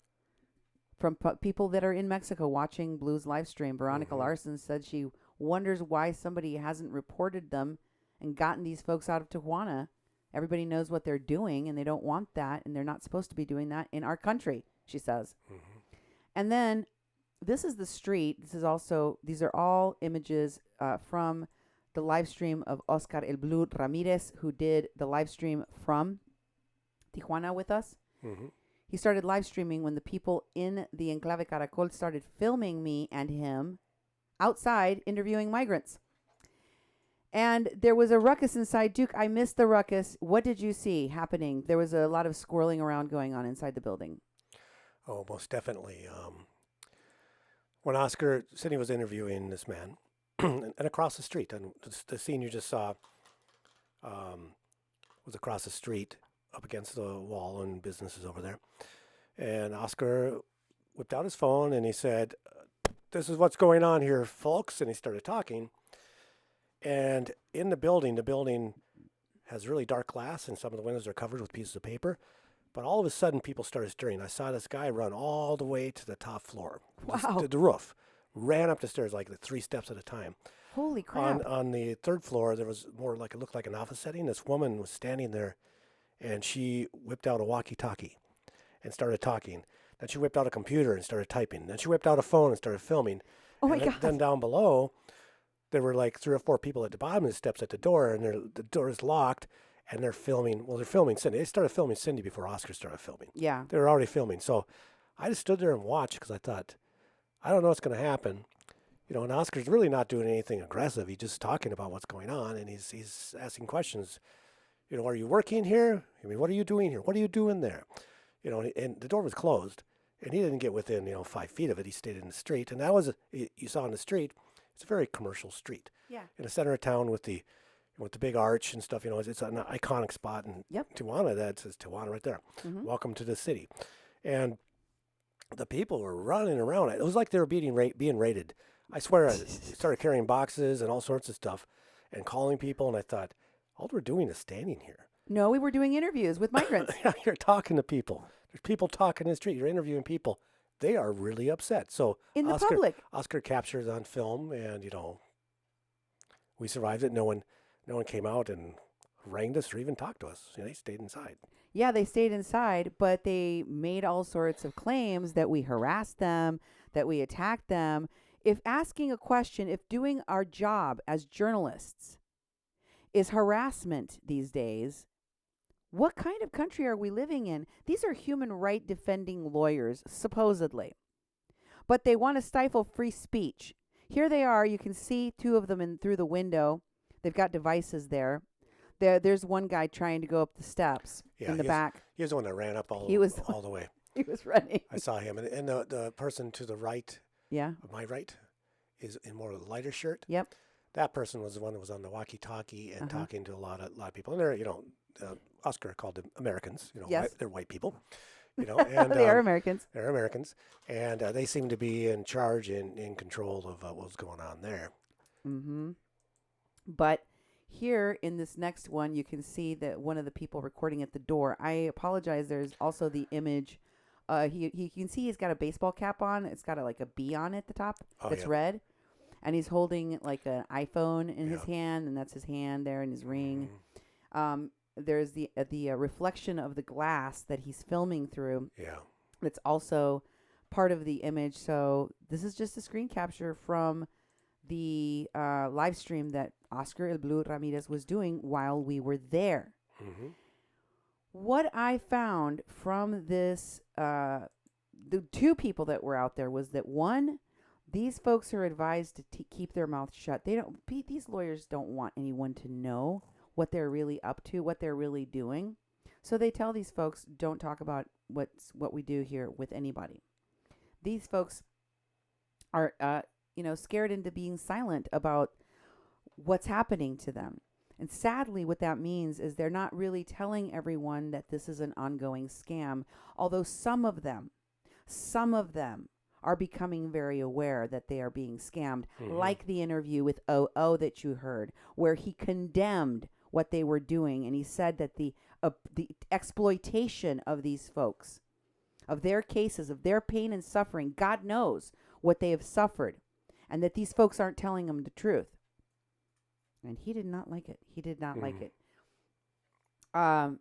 Speaker 1: from people that are in Mexico watching Blue's live stream. Veronica Larson said she wonders why somebody hasn't reported them and gotten these folks out of Tijuana. Everybody knows what they're doing, and they don't want that, and they're not supposed to be doing that in our country, she says. Mm-hmm. And then this is the street. These are all images from the live stream of Oscar El Blue Ramirez, who did the live stream from Tijuana with us. Mm-hmm. He started live streaming when the people in the Enclave Caracol started filming me and him outside interviewing migrants. And there was a ruckus inside. Duke, I missed the ruckus. What did you see happening? There was a lot of squirreling around going on inside the building.
Speaker 2: Oh, most definitely. When Oscar Sidney was interviewing this man, and across the street, and the scene you just saw was across the street up against the wall and businesses over there. And Oscar whipped out his phone and he said, "This is what's going on here, folks." And he started talking. And in the building has really dark glass, and some of the windows are covered with pieces of paper. But all of a sudden, people started stirring. I saw this guy run all the way to the top floor.
Speaker 1: Wow.
Speaker 2: To the roof. Ran up the stairs like 3 steps at a time.
Speaker 1: Holy crap.
Speaker 2: On the 3rd floor, there was more like, it looked like an office setting. This woman was standing there, and she whipped out a walkie-talkie and started talking. Then she whipped out a computer and started typing. Then she whipped out a phone and started filming.
Speaker 1: Oh, my
Speaker 2: God.
Speaker 1: God.
Speaker 2: Then down below, there were like 3 or 4 people at the bottom of the steps at the door, and the door is locked, and they're filming. Well, they're filming Cindy. They started filming Cindy before Oscar started filming.
Speaker 1: Yeah.
Speaker 2: They were already filming. So I just stood there and watched because I thought, I don't know what's going to happen. And Oscar's really not doing anything aggressive. He's just talking about what's going on, and he's asking questions. Are you working here? I mean, what are you doing here? What are you doing there? And the door was closed, and he didn't get within, 5 feet of it. He stayed in the street, and that was, you saw in the street, it's a very commercial street.
Speaker 1: Yeah.
Speaker 2: In the center of town with the big arch and stuff, it's an iconic spot in Tijuana. That says Tijuana right there. Mm-hmm. Welcome to the city. And the people were running around. It was like they were being raided. I swear, I started carrying boxes and all sorts of stuff and calling people, and I thought, all we're doing is standing here.
Speaker 1: No, we were doing interviews with migrants.
Speaker 2: Yeah, you're talking to people. There's people talking in the street. You're interviewing people. They are really upset. So
Speaker 1: in the public.
Speaker 2: Oscar captured it on film, and we survived it. No one came out and ranged us or even talked to us. They stayed inside. Yeah,
Speaker 1: they stayed inside, but they made all sorts of claims that we harassed them, that we attacked them. If asking a question, if doing our job as journalists is harassment these days, what kind of country are we living in? These are human right defending lawyers, supposedly. But they want to stifle free speech. Here they are. You can see 2 of them through the window. They've got devices there. There's one guy trying to go up the steps in the back.
Speaker 2: He was the one that ran up all the way.
Speaker 1: He was running.
Speaker 2: I saw him. And the person to the right,
Speaker 1: Yeah.
Speaker 2: my right, is in more of a lighter shirt.
Speaker 1: Yep.
Speaker 2: That person was the one that was on the walkie-talkie and talking to a lot of people. And they're, Oscar called them Americans.
Speaker 1: Yes.
Speaker 2: They're white people. And
Speaker 1: They are Americans.
Speaker 2: They're Americans, and they seem to be in charge and in control of what was going on there.
Speaker 1: Mm-hmm. But here in this next one, you can see that one of the people recording at the door. I apologize. There's also the image. He can see he's got a baseball cap on. It's got a B on it at the top. That's red. And he's holding like an iPhone in his hand, and that's his hand there in his ring. There's the reflection of the glass that he's filming through. Yeah. That's also part of the image. So this is just a screen capture from the live stream that Oscar El Blue Ramirez was doing while we were there. Mm-hmm. What I found from this, the two people that were out there, was that one, these folks are advised to keep their mouth shut. These lawyers don't want anyone to know what they're really up to, what they're really doing. So they tell these folks, don't talk about what we do here with anybody. These folks are, scared into being silent about what's happening to them. And sadly, what that means is they're not really telling everyone that this is an ongoing scam, although some of them are becoming very aware that they are being scammed, like the interview with OO that you heard, where he condemned what they were doing, and he said that the exploitation of these folks, of their cases, of their pain and suffering, God knows what they have suffered, and that these folks aren't telling them the truth. And he did not like it. He did not like it. And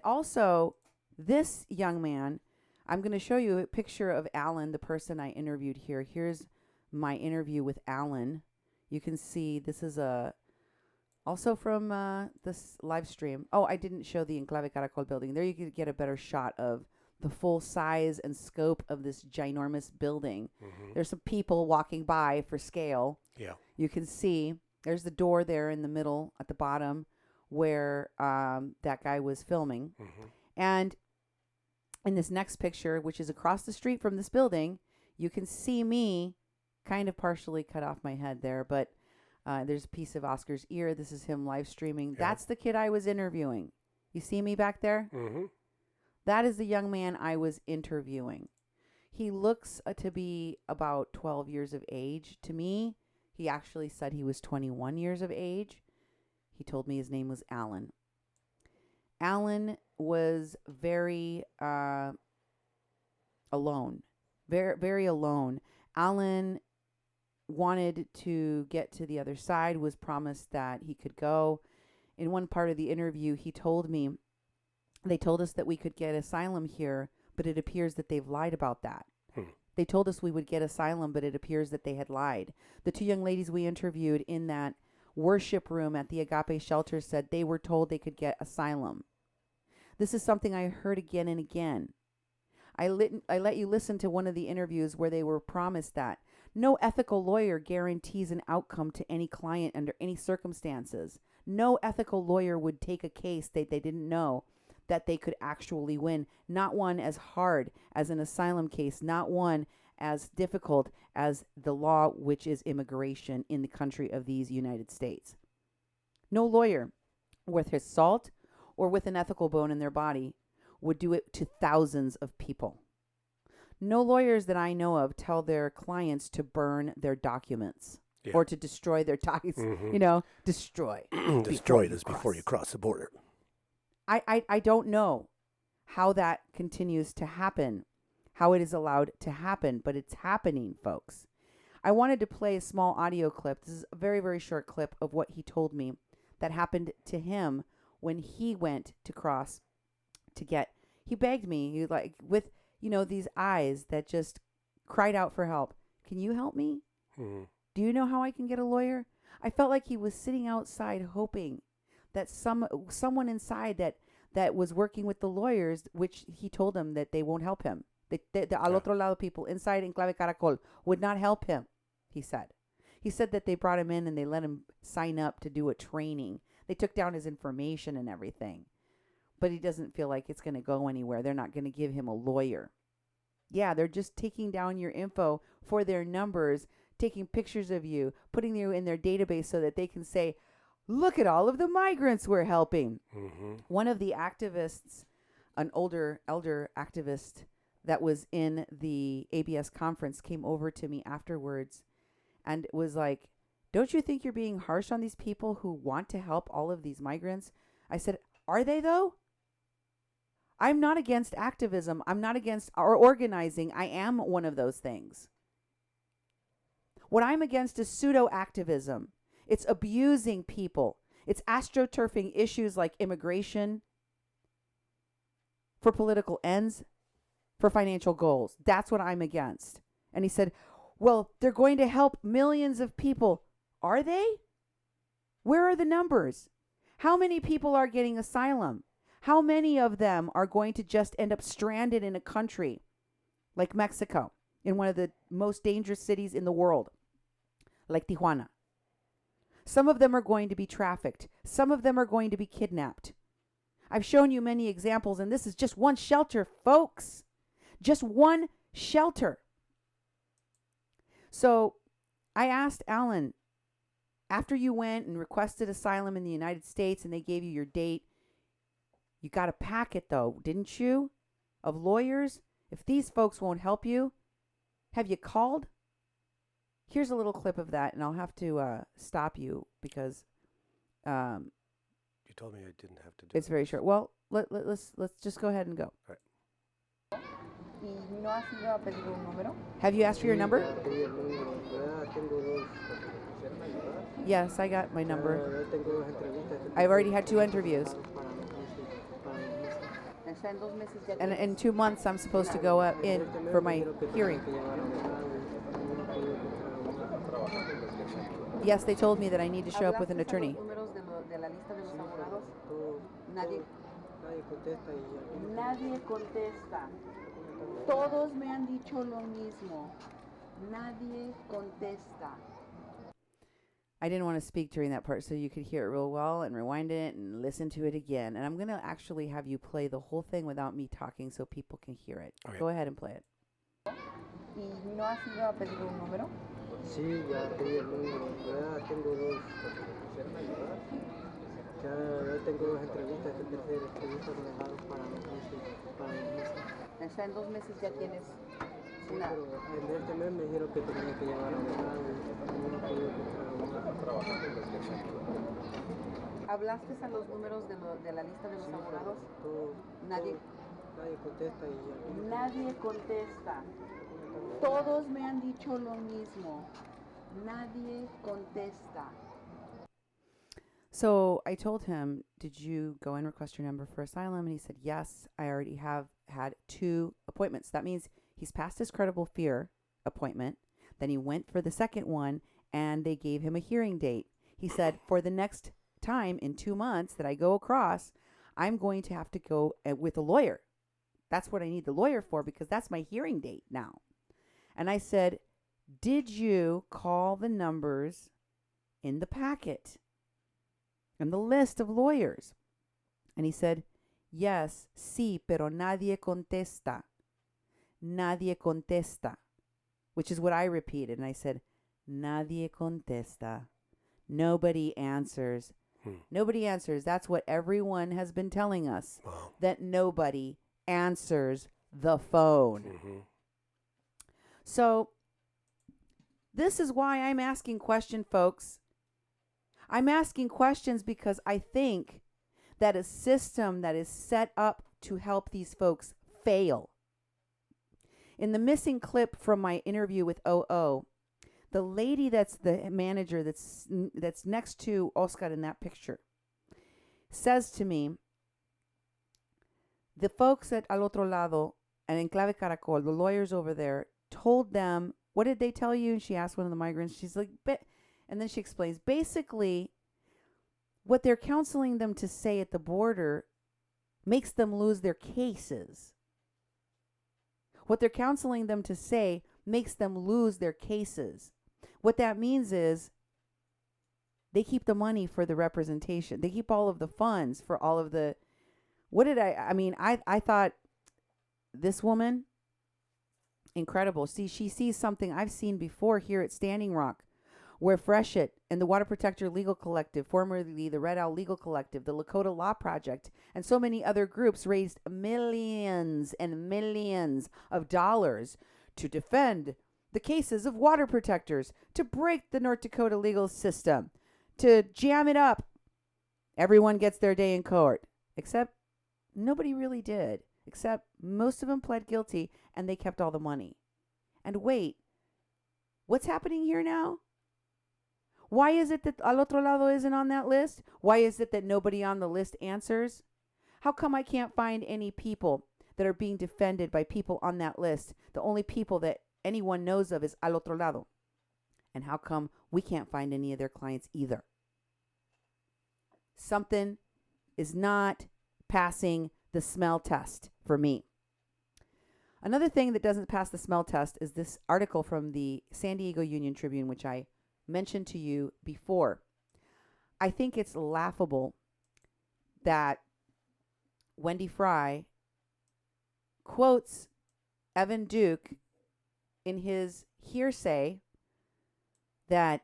Speaker 1: also, this young man, I'm going to show you a picture of Alan, the person I interviewed here. Here's my interview with Alan. You can see this is also from this live stream. Oh, I didn't show the Enclave Caracol building. There you could get a better shot of the full size and scope of this ginormous building. There's some people walking by for scale. Yeah. You can see there's the door there in the middle at the bottom where that guy was filming. And in this next picture, which is across the street from this building, you can see me kind of partially cut off my head there, but there's a piece of Oscar's ear. This is him live streaming. Yeah. That's the kid I was interviewing. You see me back there? That is the young man I was interviewing. He looks to be about 12 years of age. To me, he actually said he was 21 years of age. He told me his name was Alan. Alan was very alone. Very, very alone. Alan wanted to get to the other side, was promised that he could go. In one part of the interview, he told me, they told us that we could get asylum here, but it appears that they've lied about that. They told us we would get asylum, but it appears that they had lied. The two young ladies we interviewed in that worship room at the Agape shelter said they were told they could get asylum. This is something I heard again and again. I let you listen to one of the interviews where they were promised that no ethical lawyer guarantees an outcome to any client under any circumstances. No ethical lawyer would take a case that they didn't know that they could actually win. Not one as hard as an asylum case, not one as difficult as the law, which is immigration in the country of these United States. No lawyer worth his salt or with an ethical bone in their body would do it to thousands of people. No lawyers that I know of tell their clients to burn their documents or to destroy their documents. Destroy.
Speaker 2: Destroy this before you cross the border.
Speaker 1: I don't know how that continues to happen, how it is allowed to happen, but it's happening, folks. I wanted to play a small audio clip. This is a very, very short clip of what he told me that happened to him when he went to cross to get. He begged me, with these eyes that just cried out for help. Can you help me? Do you know how I can get a lawyer? I felt like he was sitting outside hoping that someone inside that was working with the lawyers, which he told them that they won't help him. The Otro Lado people inside Enclave Caracol would not help him, he said. He said that they brought him in and they let him sign up to do a training. They took down his information and everything. but he doesn't feel like it's going to go anywhere. They're not going to give him a lawyer. Yeah, they're just taking down your info for their numbers, taking pictures of you, putting you in their database so that they can say, look at all of the migrants we're helping.
Speaker 2: Mm-hmm.
Speaker 1: One of the activists, an elder activist that was in the ABS conference, came over to me afterwards and was like, don't you think you're being harsh on these people who want to help all of these migrants? I said, are they though? I'm not against activism. I'm not against our organizing. I am one of those things. What I'm against is pseudo-activism. It's abusing people. It's astroturfing issues like immigration for political ends, for financial goals. That's what I'm against. And he said, well, they're going to help millions of people. Are they? Where are the numbers? How many people are getting asylum? How many of them are going to just end up stranded in a country like Mexico, in one of the most dangerous cities in the world, like Tijuana? Some of them are going to be trafficked. Some of them are going to be kidnapped. I've shown you many examples, and this is just one shelter, folks. Just one shelter. So I asked Alan, after you went and requested asylum in the United States and they gave you your date, you got a packet, though, didn't you, of lawyers? If these folks won't help you, have you called? Here's a little clip of that, and I'll have to stop you because
Speaker 2: You told me I didn't have to do
Speaker 1: it's very short. Well, let's just go ahead and go.
Speaker 2: All right.
Speaker 1: Have you asked for your number? Yes, I got my number. I've already had 2 interviews. And in 2 months, I'm supposed to go in for my hearing. Yes, they told me that I need to show up with an attorney.
Speaker 4: Nadie contesta. Todos me han dicho lo mismo. Nadie contesta.
Speaker 1: I didn't want to speak during that part so you could hear it real well and rewind it and listen to it again. And I'm going to actually have you play the whole thing without me talking so people can hear it.
Speaker 2: Okay.
Speaker 1: Go ahead and play it.
Speaker 4: ¿Y no has ido a pedir un número?
Speaker 3: Sí, ya pedí el número, ya tengo 2. Ya tengo 2 entrevistas, esta tercera entrevista me dejaron para los meses.
Speaker 4: O sea, en 2 meses ya tienes una...
Speaker 3: Pero en este mes me dijeron que tenía que llevar a abogado y no pude encontrar abogado.
Speaker 4: ¿Hablaste a los números de la lista de los abogados? Nadie
Speaker 3: contesta y ya.
Speaker 4: Nadie contesta. Todos me han dicho lo mismo. Nadie contesta.
Speaker 1: So I told him, did you go and request your number for asylum? And he said, yes, I already have had 2 appointments. That means he's passed his credible fear appointment. Then he went for the second one and they gave him a hearing date. He said, for the next time in 2 months that I go across, I'm going to have to go with a lawyer. That's what I need the lawyer for because that's my hearing date now. And I said, did you call the numbers in the packet and the list of lawyers? And he said, yes, sí, pero nadie contesta. Nadie contesta, which is what I repeated. And I said, nadie contesta. Nobody answers. Nobody answers. That's what everyone has been telling us, that nobody answers the phone.
Speaker 2: Mm-hmm.
Speaker 1: So this is why I'm asking questions, folks. I'm asking questions because I think that a system that is set up to help these folks fail. In the missing clip from my interview with OO, the lady that's the manager that's next to Oscar in that picture says to me, the folks at Otro Lado and Enclave Caracol, the lawyers over there, told them, what did they tell you? And she asked one of the migrants, she's like, and then she explains, basically, what they're counseling them to say at the border makes them lose their cases. What they're counseling them to say makes them lose their cases. What that means is they keep the money for the representation. They keep all of the funds for all of the what did I mean, I thought this woman, incredible. See, she sees something I've seen before here at Standing Rock, where Freshet and the Water Protector Legal Collective, formerly the Red Owl Legal Collective, the Lakota Law Project, and so many other groups raised millions and millions of dollars to defend the cases of water protectors, to break the North Dakota legal system, to jam it up. Everyone gets their day in court, except nobody really did, except most of them pled guilty and they kept all the money. And wait, what's happening here now? Why is it that Al Otro Lado isn't on that list? Why is it that nobody on the list answers? How come I can't find any people that are being defended by people on that list? The only people that anyone knows of is Al Otro Lado. And how come we can't find any of their clients either? Something is not passing the smell test for me. Another thing that doesn't pass the smell test is this article from the San Diego Union Tribune, which I mentioned to you before. I think it's laughable that Wendy Fry quotes Evan Duke in his hearsay that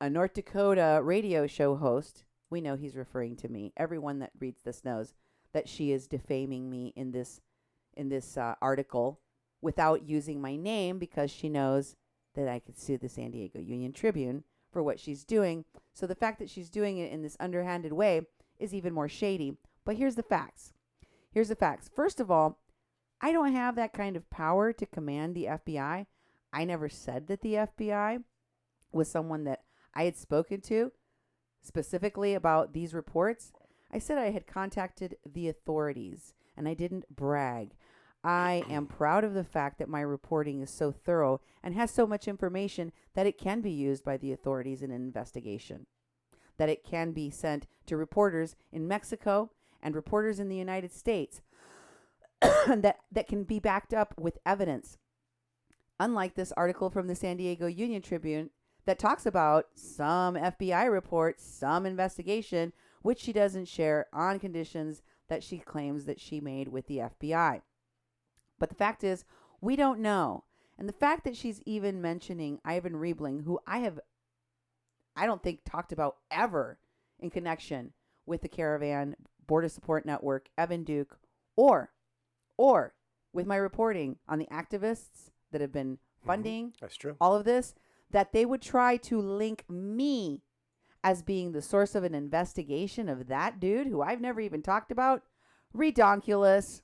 Speaker 1: a North Dakota radio show host, we know he's referring to me. Everyone that reads this knows that she is defaming me in this article without using my name, because she knows that I could sue the San Diego Union Tribune for what she's doing. So the fact that she's doing it in this underhanded way is even more shady. But here's the facts. First of all, I don't have that kind of power to command the FBI. I never said that the FBI was someone that I had spoken to specifically about these reports. I said I had contacted the authorities, and I didn't brag. I am proud of the fact that my reporting is so thorough and has so much information that it can be used by the authorities in an investigation, that it can be sent to reporters in Mexico and reporters in the United States that can be backed up with evidence. Unlike this article from the San Diego Union Tribune that talks about some FBI report, some investigation, which she doesn't share on conditions that she claims that she made with the FBI. But the fact is, we don't know. And the fact that she's even mentioning Ivan Riebling, who I don't think talked about ever in connection with the Caravan Border Support Network, Evan Duke, or with my reporting on the activists that have been funding
Speaker 2: That's true.
Speaker 1: all of this, that they would try to link me as being the source of an investigation of that dude who I've never even talked about. Redonkulous.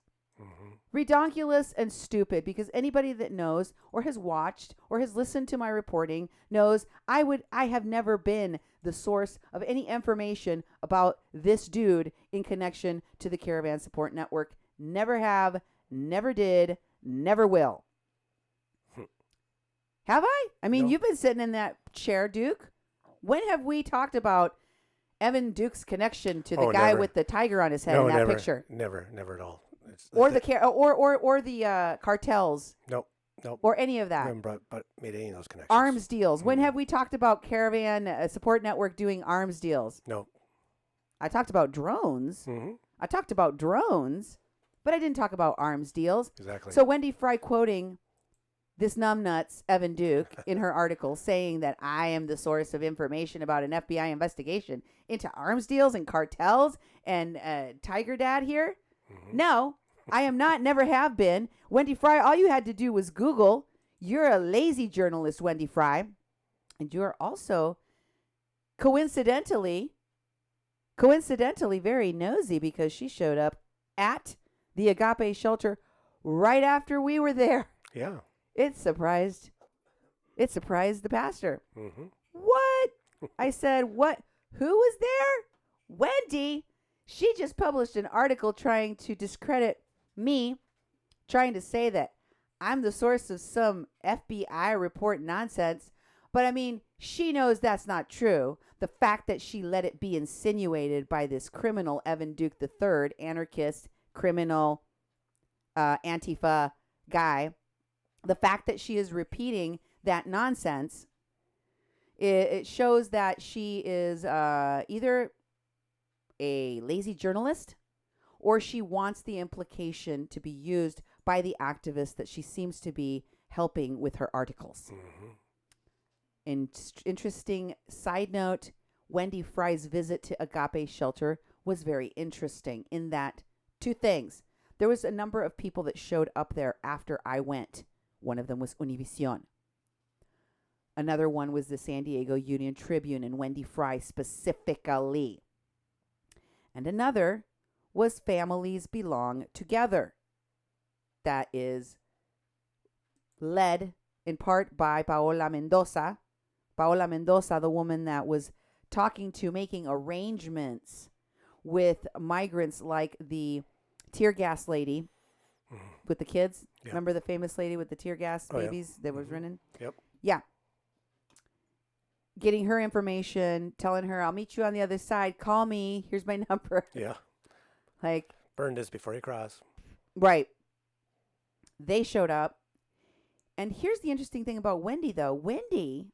Speaker 1: Redonkulous and stupid, because anybody that knows or has watched or has listened to my reporting knows I have never been the source of any information about this dude in connection to the Caravan Support Network. Never have, never did, never will. Have I? I mean,
Speaker 2: No.
Speaker 1: You've been sitting in that chair, Duke. When have we talked about Evan Duke's connection to the guy
Speaker 2: never.
Speaker 1: with the tiger on his head in that
Speaker 2: never,
Speaker 1: picture?
Speaker 2: Never at all.
Speaker 1: Or the cartels,
Speaker 2: Nope.
Speaker 1: or any of that.
Speaker 2: Haven't made any of those connections.
Speaker 1: Arms deals. When have we talked about Caravan Support Network doing arms deals?
Speaker 2: No.
Speaker 1: I talked about drones. I talked about drones, but I didn't talk about arms deals.
Speaker 2: Exactly.
Speaker 1: So Wendy Fry quoting this numbnuts Evan Duke in her article saying that I am the source of information about an FBI investigation into arms deals and cartels and Tiger Dad here. No, I am not, never have been. Wendy Fry, all you had to do was Google. You're a lazy journalist, Wendy Fry. And you're also coincidentally very nosy, because she showed up at the Agape shelter right after we were there.
Speaker 2: Yeah.
Speaker 1: It surprised the pastor. What? I said, what? Who was there? Wendy. She just published an article trying to discredit me, trying to say that I'm the source of some FBI report nonsense. But I mean, she knows that's not true. The fact that she let it be insinuated by this criminal, Evan Duke III, anarchist, criminal, Antifa guy, the fact that she is repeating that nonsense, it shows that she is either a lazy journalist or she wants the implication to be used by the activist that she seems to be helping with her articles. Interesting side note, Wendy Fry's visit to Agape shelter was very interesting in that two things. There was a number of people that showed up there after I went. One of them was Univision. Another one was the San Diego Union Tribune and Wendy Fry specifically. And another was Families Belong Together. That is led in part by Paola Mendoza. Paola Mendoza, the woman that was making arrangements with migrants like the tear gas lady with the kids. Yep. Remember the famous lady with the tear gas babies that was running?
Speaker 2: Yep.
Speaker 1: Yeah. Getting her information, telling her, I'll meet you on the other side. Call me. Here's my number.
Speaker 2: Yeah.
Speaker 1: Like,
Speaker 2: burn this before you cross.
Speaker 1: Right. They showed up. And here's the interesting thing about Wendy, though. Wendy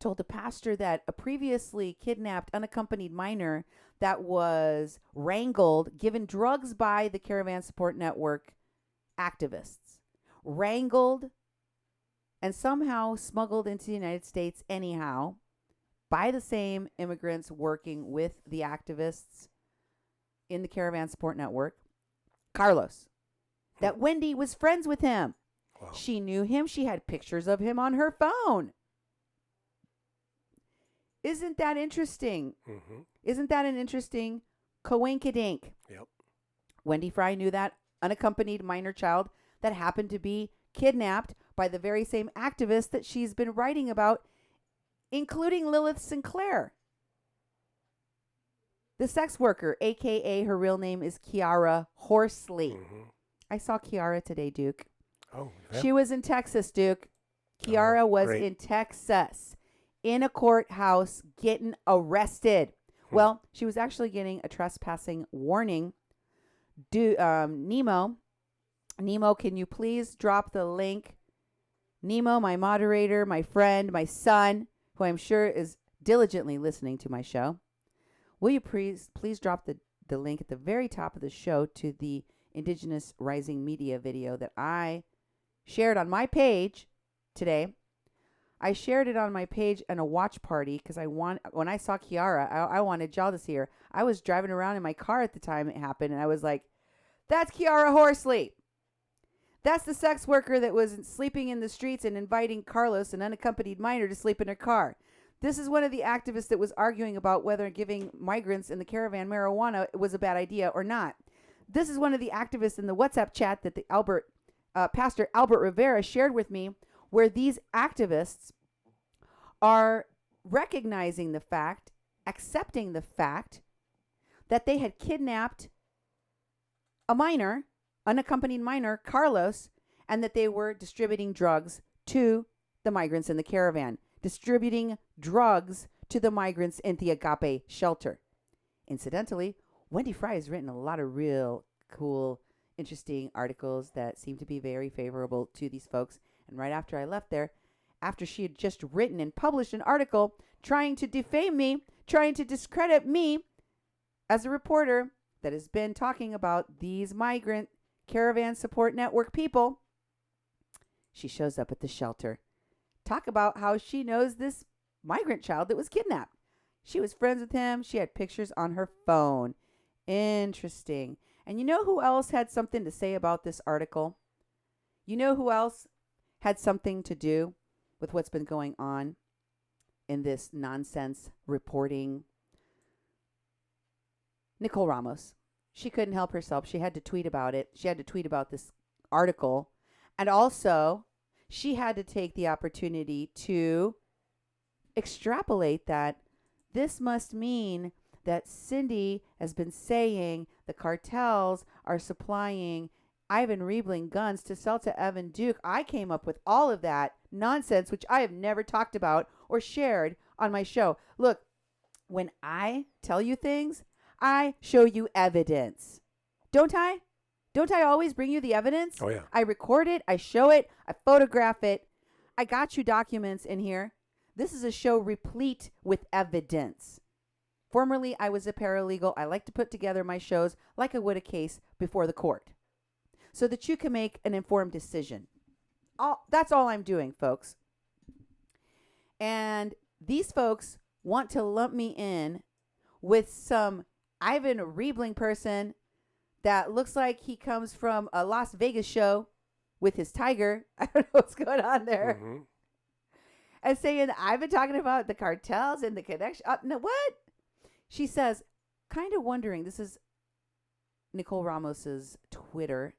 Speaker 1: told the pastor that a previously kidnapped unaccompanied minor that was wrangled, given drugs by the Caravan Support Network activists, wrangled and somehow smuggled into the United States anyhow by the same immigrants working with the activists in the Caravan Support Network, Carlos, that Wendy was friends with him.
Speaker 2: Wow.
Speaker 1: She knew him. She had pictures of him on her phone. Isn't that interesting?
Speaker 2: Mm-hmm.
Speaker 1: Isn't that an interesting coinkydink?
Speaker 2: Yep.
Speaker 1: Wendy Fry knew that unaccompanied minor child that happened to be kidnapped by the very same activists that she's been writing about, including Lilith Sinclair, the sex worker, a.k.a. her real name is Kiara Horsley.
Speaker 2: Mm-hmm.
Speaker 1: I saw Kiara today, Duke.
Speaker 2: Oh, yeah.
Speaker 1: She was in Texas, Duke. Kiara was
Speaker 2: great.
Speaker 1: in Texas, in a courthouse, getting arrested. Well, she was actually getting a trespassing warning. Nemo, can you please drop the link? Nemo, my moderator, my friend, my son, who I'm sure is diligently listening to my show. Will you please drop the link at the very top of the show to the Indigenous Rising Media video that I shared on my page today. I shared it on my page in a watch party because when I saw Kiara, I wanted y'all to see her. I was driving around in my car at the time it happened, and I was like, that's Kiara Horsley. That's the sex worker that was sleeping in the streets and inviting Carlos, an unaccompanied minor, to sleep in her car. This is one of the activists that was arguing about whether giving migrants in the caravan marijuana was a bad idea or not. This is one of the activists in the WhatsApp chat that the Pastor Albert Rivera shared with me, where these activists are recognizing the fact, accepting the fact that they had kidnapped a minor, unaccompanied minor, Carlos, and that they were distributing drugs to the migrants in the caravan, distributing drugs to the migrants in the Agape shelter. Incidentally, Wendy Fry has written a lot of real cool, interesting articles that seem to be very favorable to these folks. And right after I left there, after she had just written and published an article trying to defame me, trying to discredit me as a reporter that has been talking about these migrant Caravan Support Network people, she shows up at the shelter. Talk about how she knows this migrant child that was kidnapped. She was friends with him. She had pictures on her phone. Interesting. And you know who else had something to say about this article? You know who else had something to do with what's been going on in this nonsense reporting? Nicole Ramos. She couldn't help herself. She had to tweet about it. She had to tweet about this article. And also, she had to take the opportunity to extrapolate that this must mean that Cindy has been saying the cartels are supplying Ivan Riebling guns to sell to Evan Duke. I came up with all of that nonsense, which I have never talked about or shared on my show. Look, when I tell you things, I show you evidence. Don't I? Don't I always bring you the evidence?
Speaker 2: Oh, yeah.
Speaker 1: I record it. I show it. I photograph it. I got you documents in here. This is a show replete with evidence Formerly, I was a paralegal. I like to put together my shows like I would a case before the court so that you can make an informed decision. That's all I'm doing, folks. And these folks want to lump me in with some Ivan Riebling person that looks like he comes from a Las Vegas show with his tiger. I don't know what's going on there.
Speaker 2: Mm-hmm.
Speaker 1: And saying, I've been talking about the cartels and the connection. No, what? She says, kind of wondering, this is Nicole Ramos's Twitter,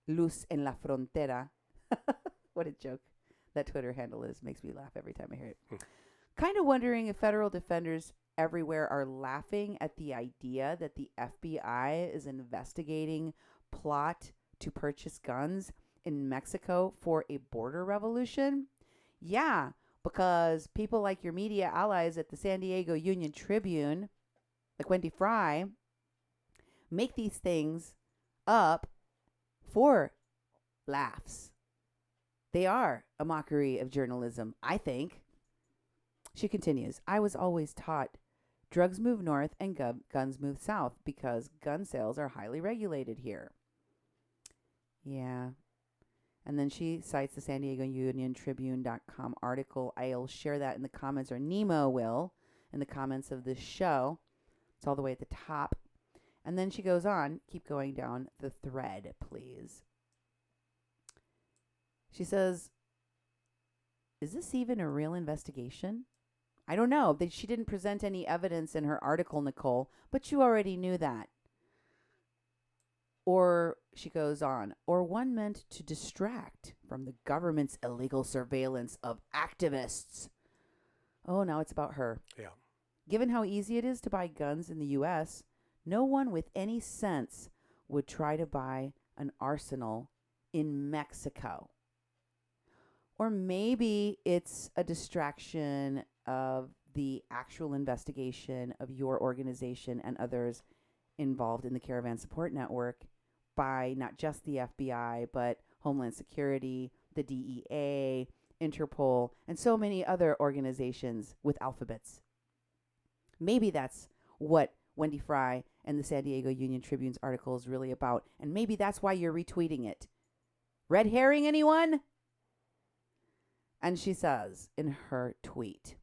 Speaker 1: Luz en la Frontera. What a joke that Twitter handle is. Makes me laugh every time I hear it. Kind of wondering if federal defenders everywhere are laughing at the idea that the FBI is investigating plot to purchase guns in Mexico for a border revolution. Yeah, because people like your media allies at the San Diego Union Tribune, like Wendy Fry, make these things up for laughs. They are a mockery of journalism, I think. She continues, I was always taught drugs move north and guns move south because gun sales are highly regulated here. Yeah. And then she cites the San Diego Union Tribune.com article. I'll share that in the comments, or Nemo will, in the comments of this show. It's all the way at the top. And then she goes on. Keep going down the thread, please. She says, is this even a real investigation? I don't know. She didn't present any evidence in her article, Nicole, but you already knew that. Or, she goes on, or one meant to distract from the government's illegal surveillance of activists. Oh, now it's about her.
Speaker 2: Yeah.
Speaker 1: Given how easy it is to buy guns in the U.S., no one with any sense would try to buy an arsenal in Mexico. Or maybe it's a distraction of the actual investigation of your organization and others involved in the Caravan Support Network by not just the FBI, but Homeland Security, the DEA, Interpol, and so many other organizations with alphabets. Maybe that's what Wendy Fry and the San Diego Union Tribune's article is really about, and maybe that's why you're retweeting it. Red herring, anyone? And she says in her tweet,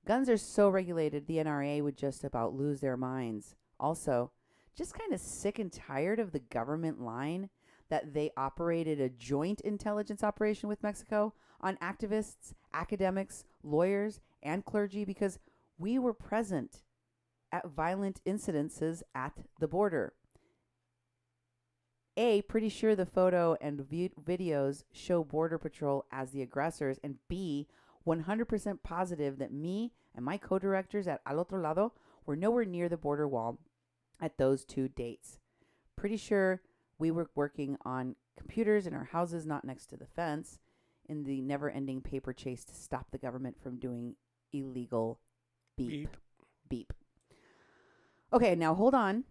Speaker 1: guns are so regulated, the NRA would just about lose their minds. Also, just kind of sick and tired of the government line that they operated a joint intelligence operation with Mexico on activists, academics, lawyers, and clergy because we were present at violent incidences at the border. A, pretty sure the photo and videos show Border Patrol as the aggressors, and B, 100% positive that me and my co-directors at Otro Lado were nowhere near the border wall at those 2 dates. Pretty sure we were working on computers in our houses, not next to the fence, in the never-ending paper chase to stop the government from doing illegal beep. Okay, now hold on.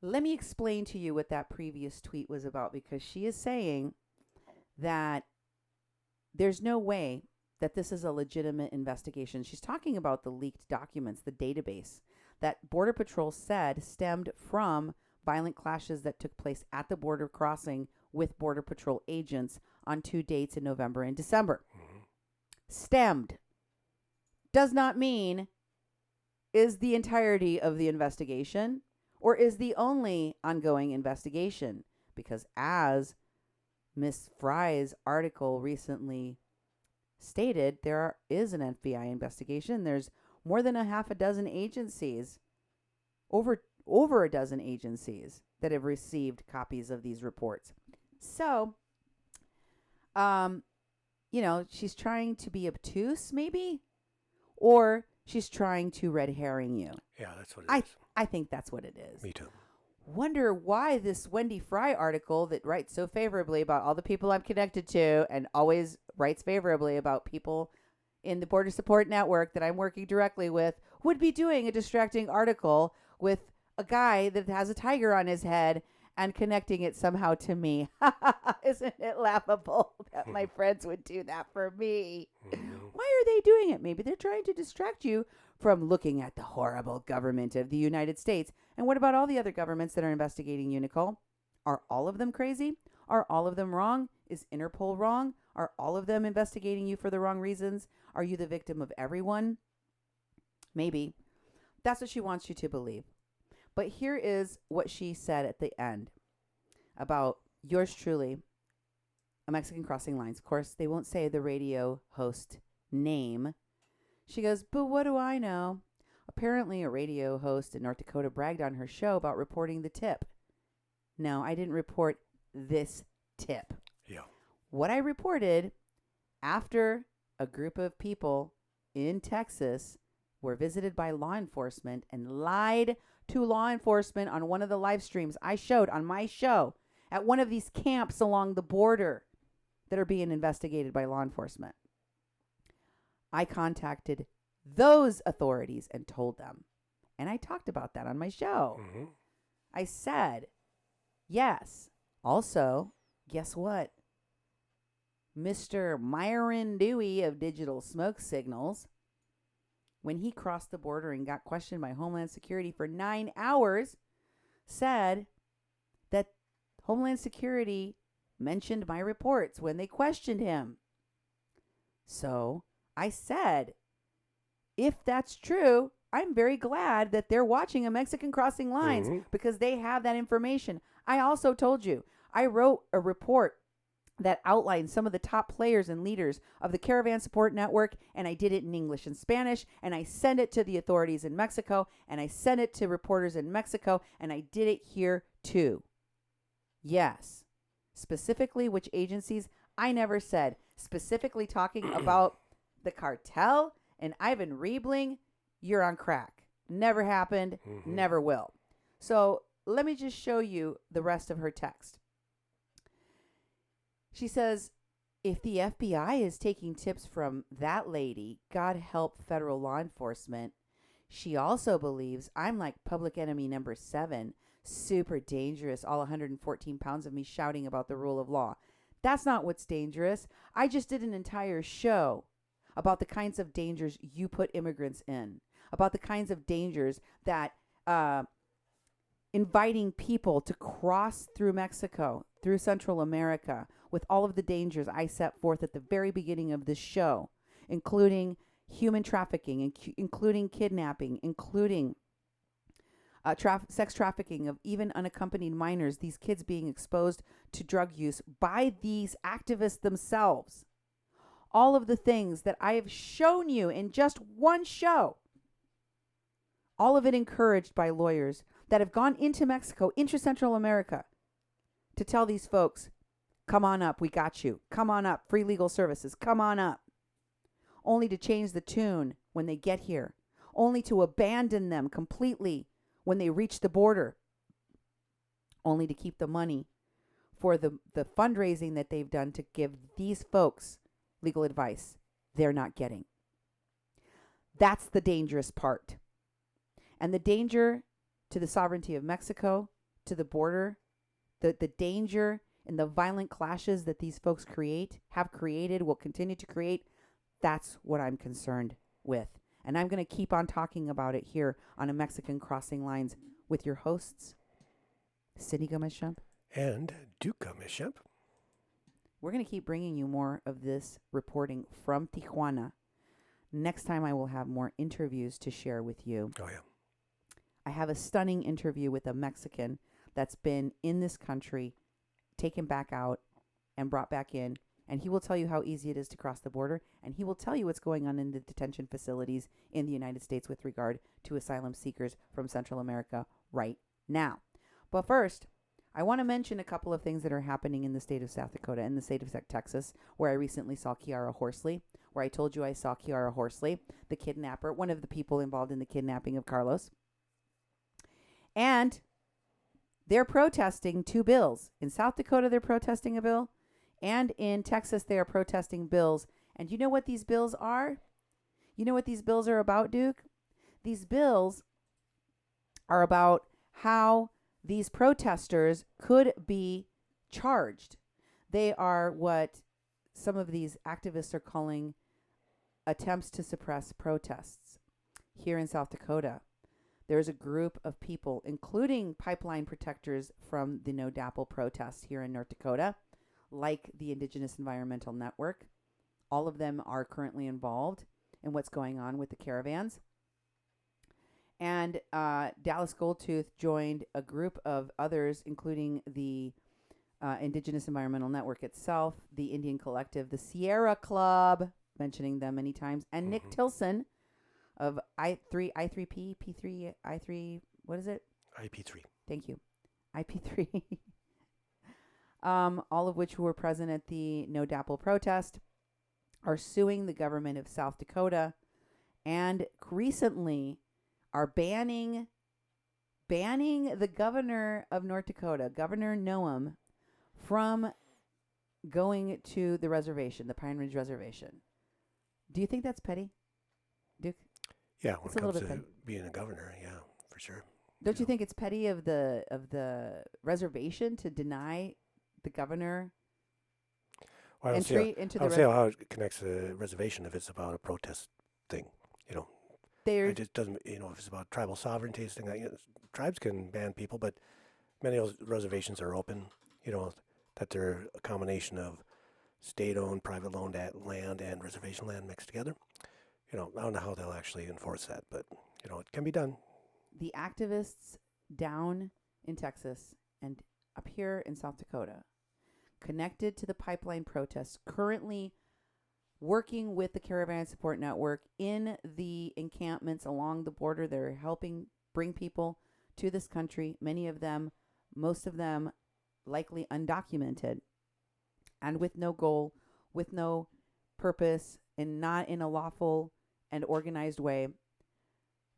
Speaker 1: Let me explain to you what that previous tweet was about, because she is saying that there's no way that this is a legitimate investigation. She's talking about the leaked documents, the database that Border Patrol said stemmed from violent clashes that took place at the border crossing with Border Patrol agents on 2 dates in November and December. Mm-hmm. Stemmed does not mean is the entirety of the investigation or is the only ongoing investigation, because as Miss Fry's article recently stated, there is an FBI investigation. There's more than a half a dozen agencies, over a dozen agencies that have received copies of these reports. So, she's trying to be obtuse, maybe, or she's trying to red herring you.
Speaker 2: Yeah, that's what it is.
Speaker 1: I think that's what it is.
Speaker 2: Me too.
Speaker 1: Wonder why this Wendy Fry article that writes so favorably about all the people I'm connected to and always writes favorably about people in the Border Support Network that I'm working directly with would be doing a distracting article with a guy that has a tiger on his head and connecting it somehow to me. Isn't it laughable that my friends would do that for me? Why are they doing it? Maybe they're trying to distract you from looking at the horrible government of the United States. And what about all the other governments that are investigating you, Nicole? Are all of them crazy? Are all of them wrong? Is Interpol wrong? Are all of them investigating you for the wrong reasons? Are you the victim of everyone? Maybe. That's what she wants you to believe. But here is what she said at the end about yours truly, a Mexican crossing lines. Of course, they won't say the radio host name. She goes, but what do I know? Apparently, a radio host in North Dakota bragged on her show about reporting the tip. No, I didn't report this tip.
Speaker 2: Yeah.
Speaker 1: What I reported after a group of people in Texas were visited by law enforcement and lied to law enforcement on one of the live streams I showed on my show at one of these camps along the border that are being investigated by law enforcement. I contacted those authorities and told them. And I talked about that on my show.
Speaker 2: Mm-hmm.
Speaker 1: I said, yes. Also, guess what? Mr. Myron Dewey of Digital Smoke Signals, when he crossed the border and got questioned by Homeland Security for 9 hours, said that Homeland Security mentioned my reports when they questioned him. So I said, if that's true, I'm very glad that they're watching a Mexican crossing lines because they have that information. I also told you, I wrote a report that outlined some of the top players and leaders of the Caravan Support Network, and I did it in English and Spanish, and I sent it to the authorities in Mexico, and I sent it to reporters in Mexico, and I did it here too. Yes. Specifically which agencies, I never said. Specifically talking about the cartel and Ivan Riebling, you're on crack. Never happened, never will. So let me just show you the rest of her text. She says, if the FBI is taking tips from that lady, God help federal law enforcement. She also believes I'm like public enemy number 7, super dangerous, all 114 pounds of me shouting about the rule of law. That's not what's dangerous. I just did an entire show about the kinds of dangers you put immigrants in, about the kinds of dangers that inviting people to cross through Mexico, through Central America, with all of the dangers I set forth at the very beginning of this show, including human trafficking, including kidnapping, including sex trafficking of even unaccompanied minors, these kids being exposed to drug use by these activists themselves. All of the things that I have shown you in just one show, all of it encouraged by lawyers that have gone into Mexico, into Central America, to tell these folks, come on up, we got you. Come on up, free legal services, come on up. Only to change the tune when they get here. Only to abandon them completely when they reach the border. Only to keep the money for the fundraising that they've done to give these folks legal advice they're not getting. That's the dangerous part. And the danger to the sovereignty of Mexico, to the border, the danger and the violent clashes that these folks have created, will continue to create, that's what I'm concerned with. And I'm going to keep on talking about it here on a Mexican Crossing Lines with your hosts, Cindy Gomez-Schempp
Speaker 2: and Duke Gomez-Schempp.
Speaker 1: We're going to keep bringing you more of this reporting from Tijuana. Next time I will have more interviews to share with you.
Speaker 2: Oh, yeah.
Speaker 1: I have a stunning interview with a Mexican that's been in this country, taken back out and brought back in. And he will tell you how easy it is to cross the border. And he will tell you what's going on in the detention facilities in the United States with regard to asylum seekers from Central America right now. But first, I want to mention a couple of things that are happening in the state of South Dakota and the state of Texas, where I recently saw Kiara Horsley, where I told you I saw Kiara Horsley, the kidnapper, one of the people involved in the kidnapping of Carlos. And they're protesting 2 bills. In South Dakota, they're protesting a bill. And in Texas, they are protesting bills. And you know what these bills are? You know what these bills are about, Duke? These bills are about how these protesters could be charged. They are what some of these activists are calling attempts to suppress protests. Here in South Dakota, there's a group of people, including pipeline protectors from the No DAPL protests here in North Dakota, like the Indigenous Environmental Network. All of them are currently involved in what's going on with the caravans. And Dallas Goldtooth joined a group of others, including the Indigenous Environmental Network itself, the Indian Collective, the Sierra Club, mentioning them many times, and Nick Tilson of I3P, P3, I3, what is it?
Speaker 2: IP3.
Speaker 1: Thank you. IP3. All of which who were present at the No DAPL protest are suing the government of South Dakota and recently are banning the governor of North Dakota, Governor Noam, from going to the reservation, the Pine Ridge Reservation. Do you think that's petty, Duke?
Speaker 2: Yeah, when
Speaker 1: It's
Speaker 2: it
Speaker 1: a little
Speaker 2: comes
Speaker 1: bit
Speaker 2: to
Speaker 1: petty.
Speaker 2: being a governor, yeah, for sure.
Speaker 1: Don't you think it's petty of the reservation to deny the governor
Speaker 2: Well,
Speaker 1: entry into the
Speaker 2: I don't see how it connects to the reservation if it's about a protest thing. It just doesn't. If it's about tribal sovereignty, thing like tribes can ban people, but many of those reservations are open. That they're a combination of state-owned, private-owned land and reservation land mixed together. I don't know how they'll actually enforce that, but it can be done.
Speaker 1: The activists down in Texas and up here in South Dakota, connected to the pipeline protests, currently working with the Caravan Support Network in the encampments along the border. They're helping bring people to this country, many of them, most of them likely undocumented and with no goal, with no purpose, and not in a lawful and organized way.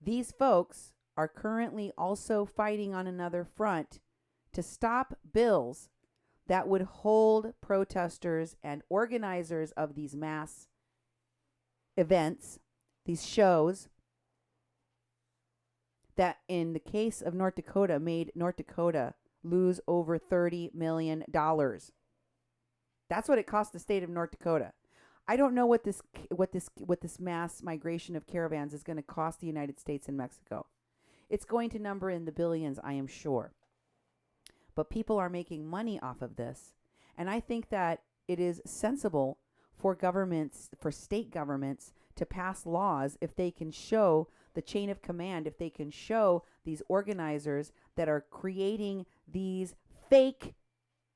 Speaker 1: These folks are currently also fighting on another front to stop bills that would hold protesters and organizers of these mass events, these shows, that in the case of North Dakota made North Dakota lose over $30 million. That's what it cost the state of North Dakota. I don't know what this mass migration of caravans is going to cost the United States and Mexico. It's going to number in the billions, I am sure. But people are making money off of this. And I think that it is sensible for governments, for state governments, to pass laws if they can show the chain of command, if they can show these organizers that are creating these fake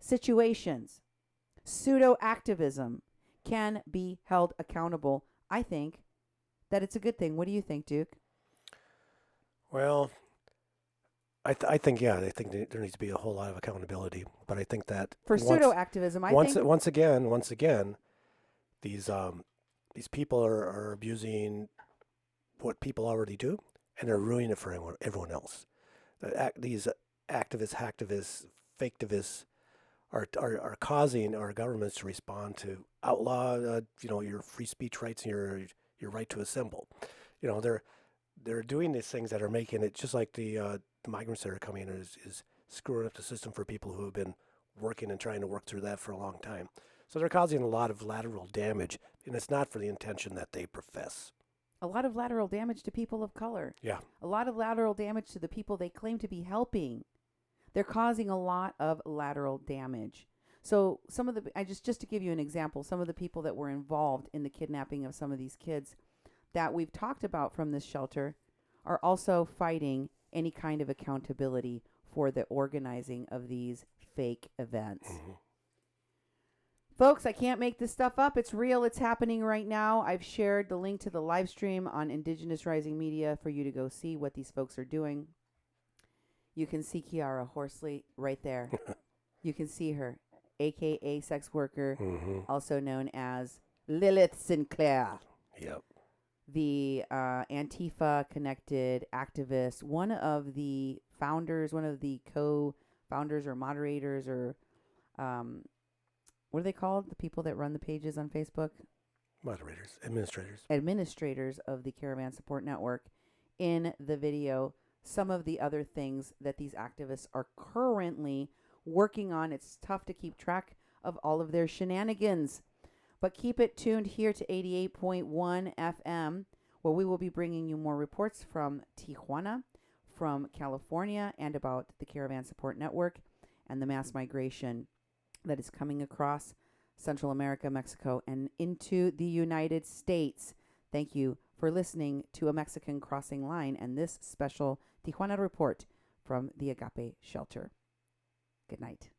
Speaker 1: situations. Pseudo-activism can be held accountable. I think that it's a good thing. What do you think, Duke?
Speaker 2: Well, I think there needs to be a whole lot of accountability. But I think that
Speaker 1: for pseudo-activism,
Speaker 2: once again, these people are abusing what people already do, and they're ruining it for everyone else. These activists, hacktivists, faketivists are causing our governments to respond to outlaw, your free speech rights and your right to assemble. They're doing these things that are making it just like the migrants that are coming in is screwing up the system for people who have been working and trying to work through that for a long time. So they're causing a lot of lateral damage, and it's not for the intention that they profess.
Speaker 1: A lot of lateral damage to people of color.
Speaker 2: Yeah.
Speaker 1: A lot of lateral damage to the people they claim to be helping. They're causing a lot of lateral damage. So some of just to give you an example, some of the people that were involved in the kidnapping of some of these kids that we've talked about from this shelter are also fighting any kind of accountability for the organizing of these fake events. Mm-hmm. Folks, I can't make this stuff up. It's real. It's happening right now. I've shared the link to the live stream on Indigenous Rising Media for you to go see what these folks are doing. You can see Kiara Horsley right there. You can see her, a.k.a. sex worker, also known as Lilith Sinclair.
Speaker 2: Yep.
Speaker 1: The Antifa-connected activist, one of the founders, one of the co-founders or moderators or what are they called? The people that run the pages on Facebook?
Speaker 2: Moderators, administrators.
Speaker 1: Administrators of the Caravan Support Network. In the video, some of the other things that these activists are currently working on. It's tough to keep track of all of their shenanigans. But keep it tuned here to 88.1 FM, where we will be bringing you more reports from Tijuana, from California, and about the Caravan Support Network and the mass migration that is coming across Central America, Mexico, and into the United States. Thank you for listening to A Mexican Crossing Line and this special Tijuana report from the Agape Shelter. Good night.